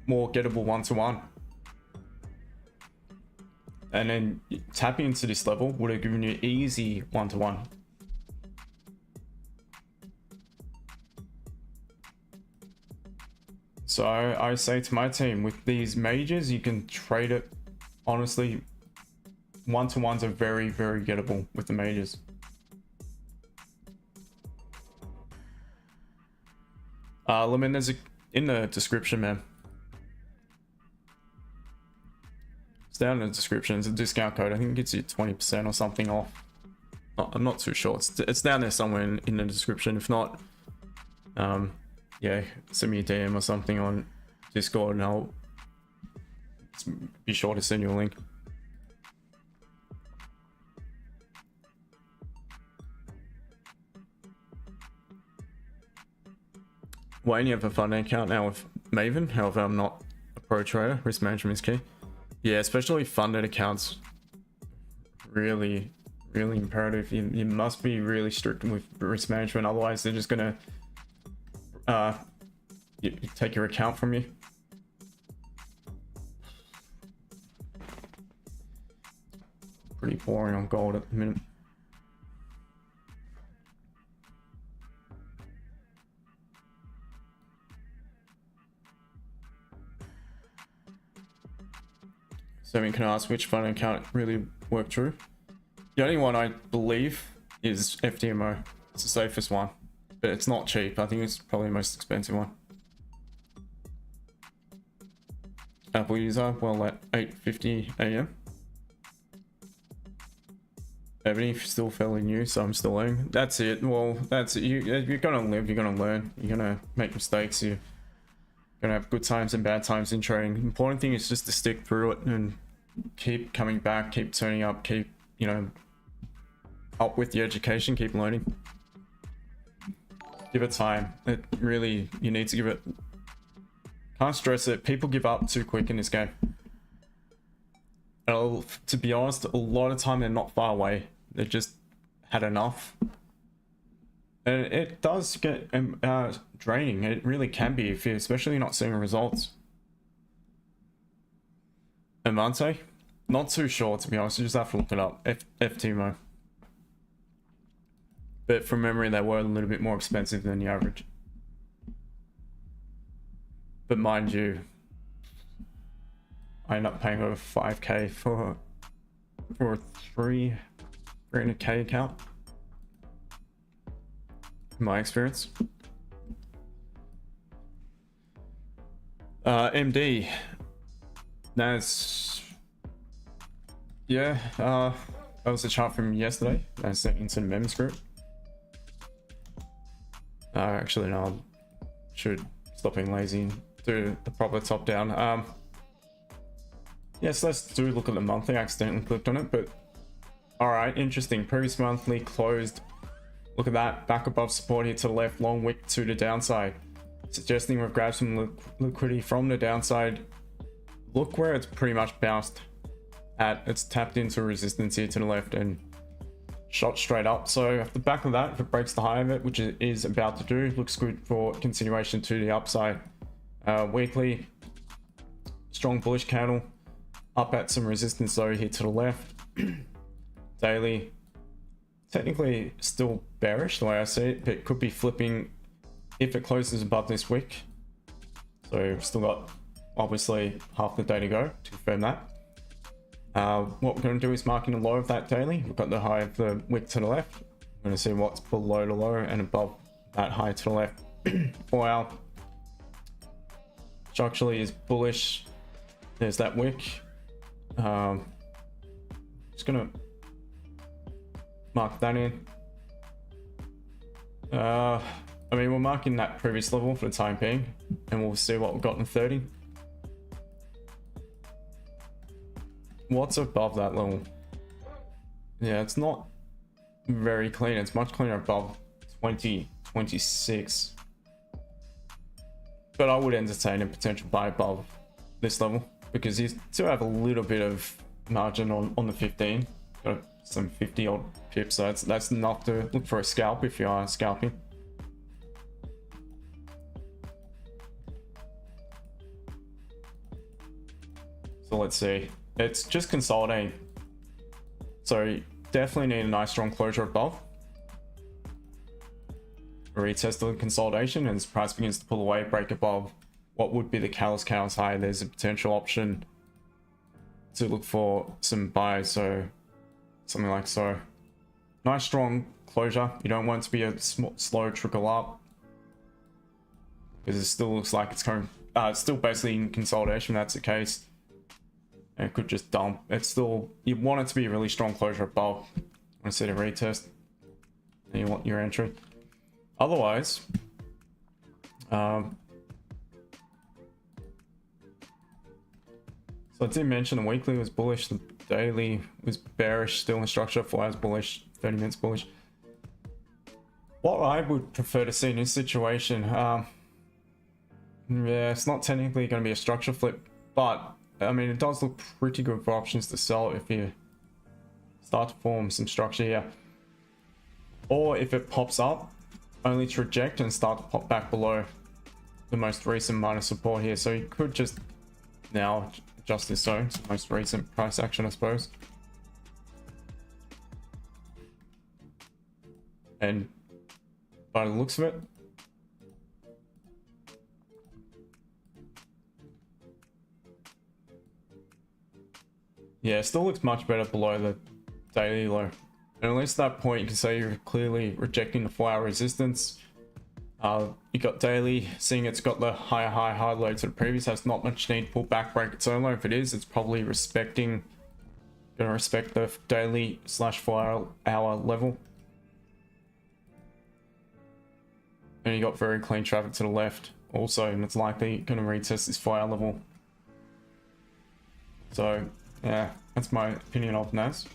more gettable 1-to-1. And then tapping into this level would have given you easy 1-to-1. So I say to my team, with these majors, you can trade it. Honestly, 1-to-1s are very, very gettable with the majors. Lemon, there's in the description, man. It's down in the description. It's a discount code. I think it gets you 20% or something off. I'm not too sure. It's down there somewhere in the description. If not, yeah, send me a DM or something on Discord and I'll be sure to send you a link. Wayne, you have a funding account now with Maven. However, I'm not a pro trader. Risk management is key. Yeah, especially funded accounts. Really, really imperative. You must be really strict with risk management. Otherwise, they're just gonna take your account from you. Pretty boring on gold at the minute. So can I ask which funding account really worked true? The only one I believe is FTMO. It's the safest one, but it's not cheap. I think it's probably the most expensive one. Apple user, well, at 8:50 AM. Ebony, still fairly new, so I'm still learning. That's it. Well, that's it. You're gonna live, you're gonna learn, you're gonna make mistakes, you're gonna have good times and bad times in trading. The important thing is just to stick through it and keep coming back, keep turning up, keep, you know, up with the education, keep learning. Give it time. It really, you need to give it. Can't stress it. People give up too quick in this game. To be honest, a lot of time they're not far away. They've just had enough. And it does get draining. It really can be if you're especially not seeing results. Amante? Not too sure, to be honest. You just have to look it up. FTMO. But from memory, they were a little bit more expensive than the average. But mind you, I ended up paying over 5k for a 300k account. In my experience. MD. That's Yeah, that was a chart from yesterday. I sent into the members group. Actually, no, I should stop being lazy and do the proper top down. Yes, let's do look at the monthly. I accidentally clicked on it, but all right, interesting. Previous monthly closed. Look at that, back above support here to the left, long wick to the downside, suggesting we've grabbed some liquidity from the downside. Look where it's pretty much bounced at. It's tapped into resistance here to the left and shot straight up. So off the back of that, if it breaks the high of it, which it is about to do, looks good for continuation to the upside. Weekly, strong bullish candle up at some resistance though here to the left. Daily, technically still bearish the way I see it, but it could be flipping if it closes above this wick. So we've still got obviously half the day to go to confirm that. What we're going to do is marking the low of that daily. We've got the high of the wick to the left. We're going to see what's below the low and above that high to the left. 4 hour structurally is bullish. There's that wick. Just gonna mark that in. I mean, we're marking that previous level for the time being, and we'll see what we've got in 30. What's above that level? Yeah, it's not very clean. It's much cleaner above 2026. But I would entertain a potential buy above this level because you still have a little bit of margin on the 15. Got some 50 odd pips, so that's enough to look for a scalp if you are scalping. So let's see. It's just consolidating. So definitely need a nice strong closure above. Retest the consolidation, and as price begins to pull away, break above what would be the callous high, there's a potential option to look for some buys. So something like so. Nice strong closure. You don't want it to be a slow trickle up because it still looks like it's going. It's still basically in consolidation. That's the case. And it could just dump. It's still, you want it to be a really strong closure above. Want to see the retest, and you want your entry. Otherwise, so I did mention the weekly was bullish, the daily was bearish, still in structure, 4 hours bullish, 30 minutes bullish. What I would prefer to see in this situation, yeah, it's not technically going to be a structure flip, but I mean, it does look pretty good for options to sell if you start to form some structure here. Or if it pops up, only to reject and start to pop back below the most recent minor support here. So you could just now adjust this zone. It's the most recent price action, I suppose. And by the looks of it, yeah, it still looks much better below the daily low. And at least at that point, you can say you're clearly rejecting the 4 hour resistance. You got daily, seeing it's got the higher high, high low to the previous, has not much need to pull back, break its own low. If it is, it's probably gonna respect the daily / 4 hour level. And you got very clean traffic to the left also, and it's likely gonna retest this 4 hour level. So yeah, that's my opinion of NAS.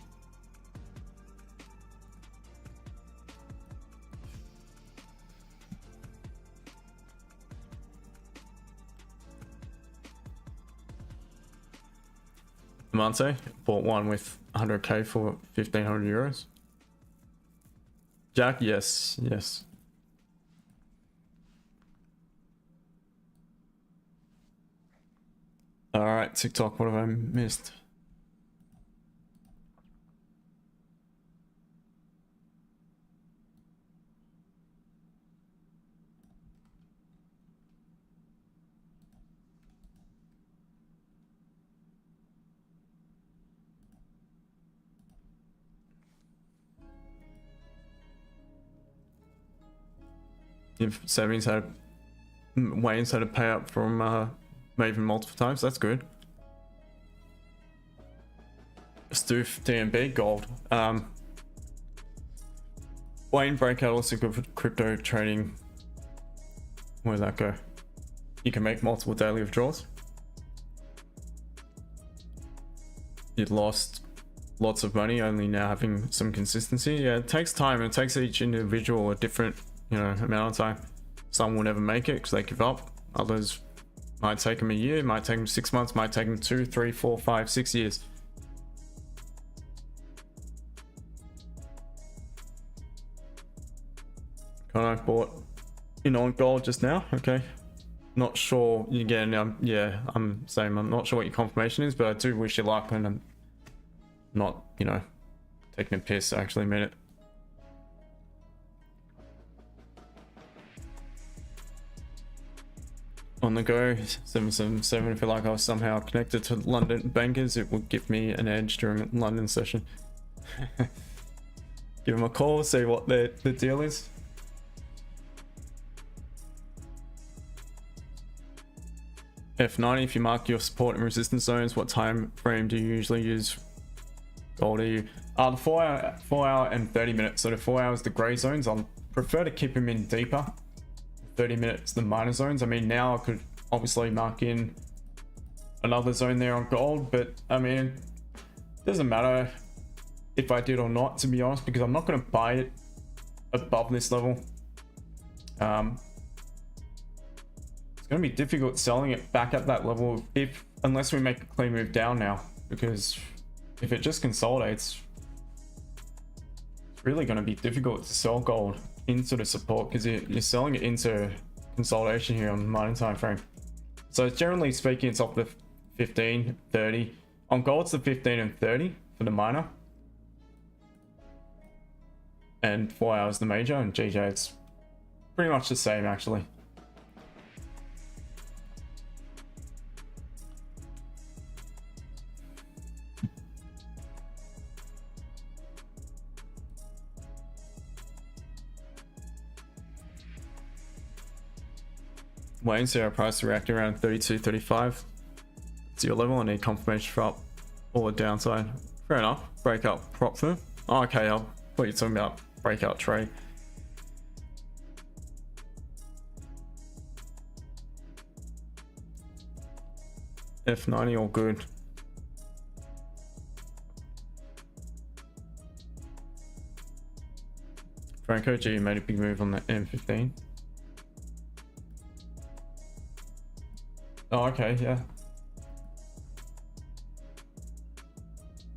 Monte bought one with 100k for 1500 euros. Jack, yes. All right, TikTok, what have I missed? If savings had Wayne's had a payout from Maven multiple times, that's good. Stoof DMB gold. Wayne breakout also good for crypto trading. Where does that go? You can make multiple daily withdrawals. You'd lost lots of money, only now having some consistency. Yeah, it takes time, and it takes each individual a different, you know, amount of time. Some will never make it because they give up. Others might take them a year, might take them 6 months, might take them 2, 3, 4, 5, 6 years. I bought in on gold just now. Okay, not sure again. Yeah, I'm saying I'm not sure what your confirmation is, but I do wish you luck, and I'm not, you know, taking a piss. I actually meant it. On the go 777. If you like, I was somehow connected to London bankers, it would give me an edge during London session. Give them a call, see what the deal is. F90, if you mark your support and resistance zones, what time frame do you usually use gold? Are you the 4 hour and 30 minutes? So the 4 hours the gray zones, I'll prefer to keep them in deeper. 30 minutes the minor zones. I mean, now I could obviously mark in another zone there on gold, but I mean, it doesn't matter if I did or not, to be honest, because I'm not going to buy it above this level. It's going to be difficult selling it back at that level unless we make a clean move down now, because if it just consolidates, it's really going to be difficult to sell gold into the support, because you're selling it into consolidation here on the minor time frame. So generally speaking, it's off the 15, 30. On gold, it's the 15 and 30 for the minor, and 4 hours the major, and GJ it's pretty much the same actually. Waiting to see our price to react around 32.35. It's your level. I need confirmation for up or downside. Fair enough. Breakout prop firm. Oh, okay, I thought you're talking about breakout trade. F90 all good. Franco G made a big move on the M15. Oh, okay, yeah.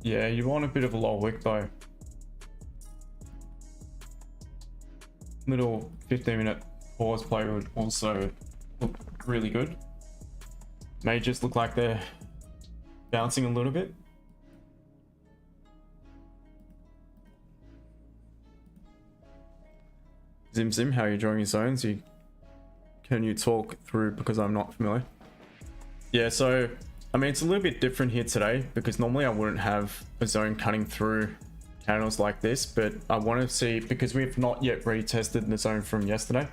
Yeah, you want a bit of a low wick though. Little 15-minute pause play would also look really good. May just look like they're bouncing a little bit. Zim, how are you drawing your zones? Can you talk through, because I'm not familiar? Yeah, so I mean, it's a little bit different here today, because normally I wouldn't have a zone cutting through candles like this, but I want to see, because we've not yet retested the zone from yesterday,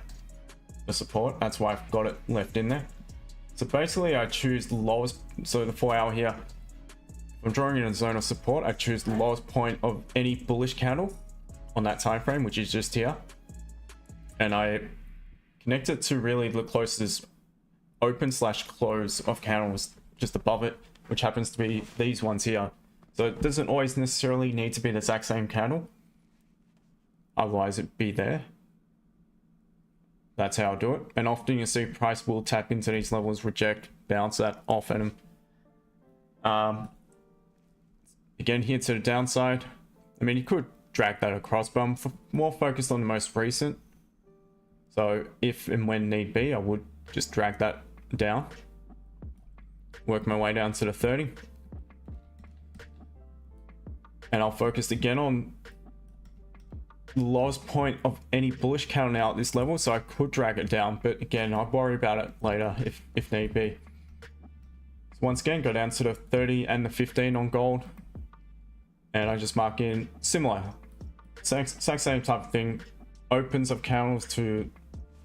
the support. That's why I've got it left in there. So basically I choose the lowest, so the 4 hour here, I'm drawing in a zone of support. I choose the lowest point of any bullish candle on that time frame, which is just here, and I connect it to really the closest open / close of candles just above it, which happens to be these ones here. So it doesn't always necessarily need to be the exact same candle, otherwise it'd be there. That's how I do it. And often you see price will tap into these levels, reject, bounce that off at them. Again, here to the downside, I mean, you could drag that across, but I'm more focused on the most recent. So if and when need be, I would just drag that down, work my way down to the 30, and I'll focus again on the lowest point of any bullish candle now at this level. So I could drag it down, but again, I'll worry about it later if need be. So once again, go down to the 30 and the 15 on gold, and I just mark in similar, same type of thing, opens of candles to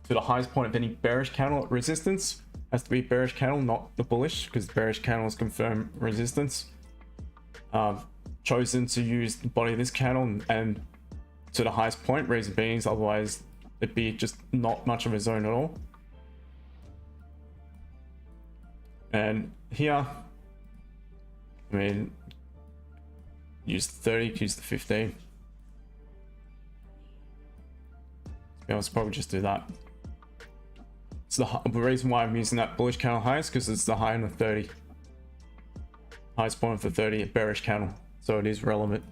the highest point of any bearish candle at resistance. Has to be bearish candle, not the bullish, because bearish candles confirm resistance. chosen to use the body of this candle and to the highest point, reason being is otherwise it'd be just not much of a zone at all. And here, I mean, use the 30, use the 15. Yeah, let's probably just do that. So the reason why I'm using that bullish candle high is because it's the high on the 30. Highest point of the 30 bearish candle. So it is relevant.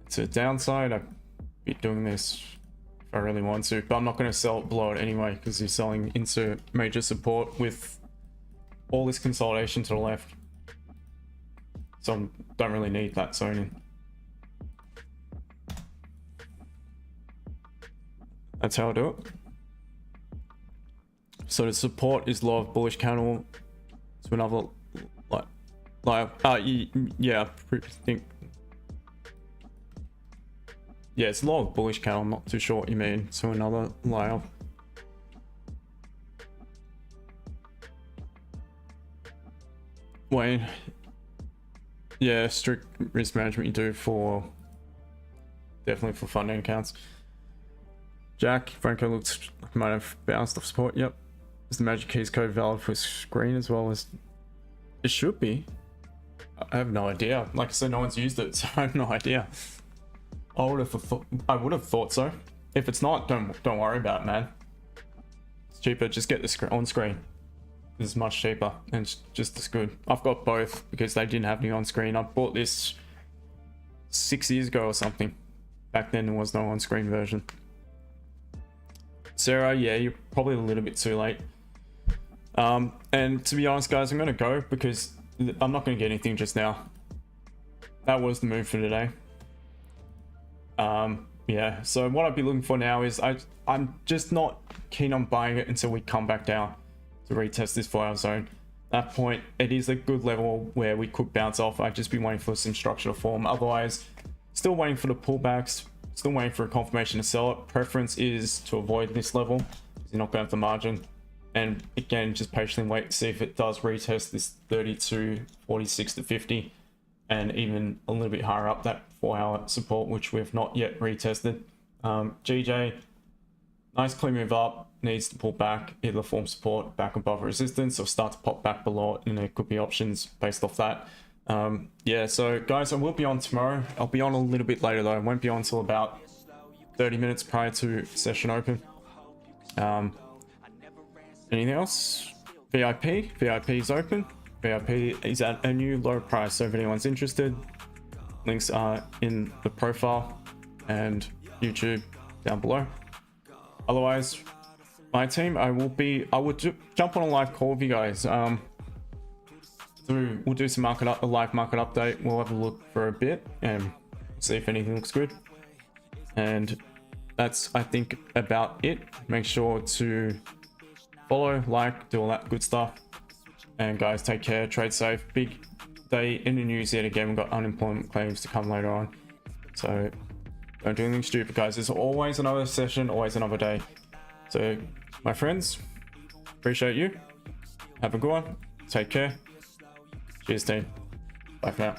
To the downside, I'd be doing this if I really want to, but I'm not going to sell it below it anyway because you're selling into major support with all this consolidation to the left. So I don't really need that zoning. That's how I do it. So the support is low of bullish candle to another yeah, I think. Yeah, it's low of bullish candle. I'm not too sure what you mean. So another layer. Wayne. Yeah, strict risk management you do for definitely for funding accounts. Jack, Franco looks like might have bounced off support. Yep. Is the magic keys code valid for screen as well as it should be? I have no idea. Like I said, no one's used it, so I have no idea. I would have thought so. If it's not, don't worry about it, man. It's cheaper. Just get the on screen. It's much cheaper and it's just as good. I've got both because they didn't have any on screen. I bought this 6 years ago or something. Back then there was no on screen version. Sarah, yeah, you're probably a little bit too late. And to be honest, guys, I'm gonna go because I'm not gonna get anything just now. That was the move for today. Yeah, so what I'd be looking for now is I'm just not keen on buying it until we come back down to retest this 4 hour zone. At that point, it is a good level where we could bounce off. I've just been waiting for some structure to form. Otherwise, still waiting for the pullbacks, still waiting for a confirmation to sell it. Preference is to avoid this level. You're not going to have the margin. And again, just patiently wait to see if it does retest this 32, 46 to 50. And even a little bit higher up that 4 hour support, which we've not yet retested. GJ, nice clean move up, needs to pull back, either form support back above resistance or start to pop back below it, and there could be options based off that. Yeah, so guys, I will be on tomorrow. I'll be on a little bit later though. I won't be on until about 30 minutes prior to session open. Anything else? VIP is open. VIP is at a new low price, so if anyone's interested, links are in the profile and YouTube down below. Otherwise, my team, I would jump on a live call with you guys. We'll do some a live market update. We'll have a look for a bit and see if anything looks good. And that's, I think, about it. Make sure to follow, like, do all that good stuff. And guys, take care, trade safe. Big day in the news yet again. We've got unemployment claims to come later on. So don't do anything stupid, guys. There's always another session, always another day. So my friends, appreciate you. Have a good one. Take care. Cheers, team. Bye for now.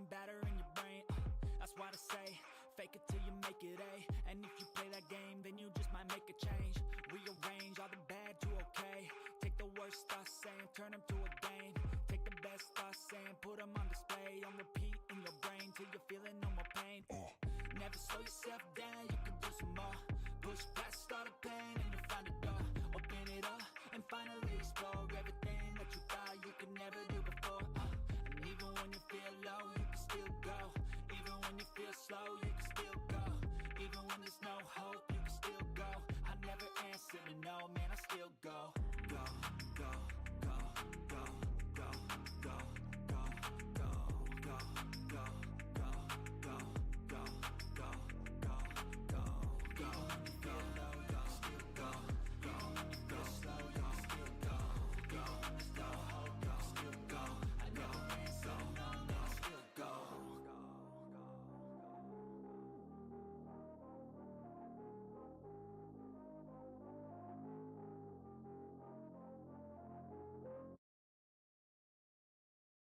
Batter in your brain, that's why I say fake it till you make it A. And if you play that game, then you just might make a change. Rearrange all the bad to okay. Take the worst thoughts saying, turn them to a game. Take the best thoughts saying, put them on display. On repeat in your brain till you're feeling no more pain. Never slow yourself down, you can do some more. Push past all the pain and you find a door. Open it up and finally explore everything that you thought you could never do before.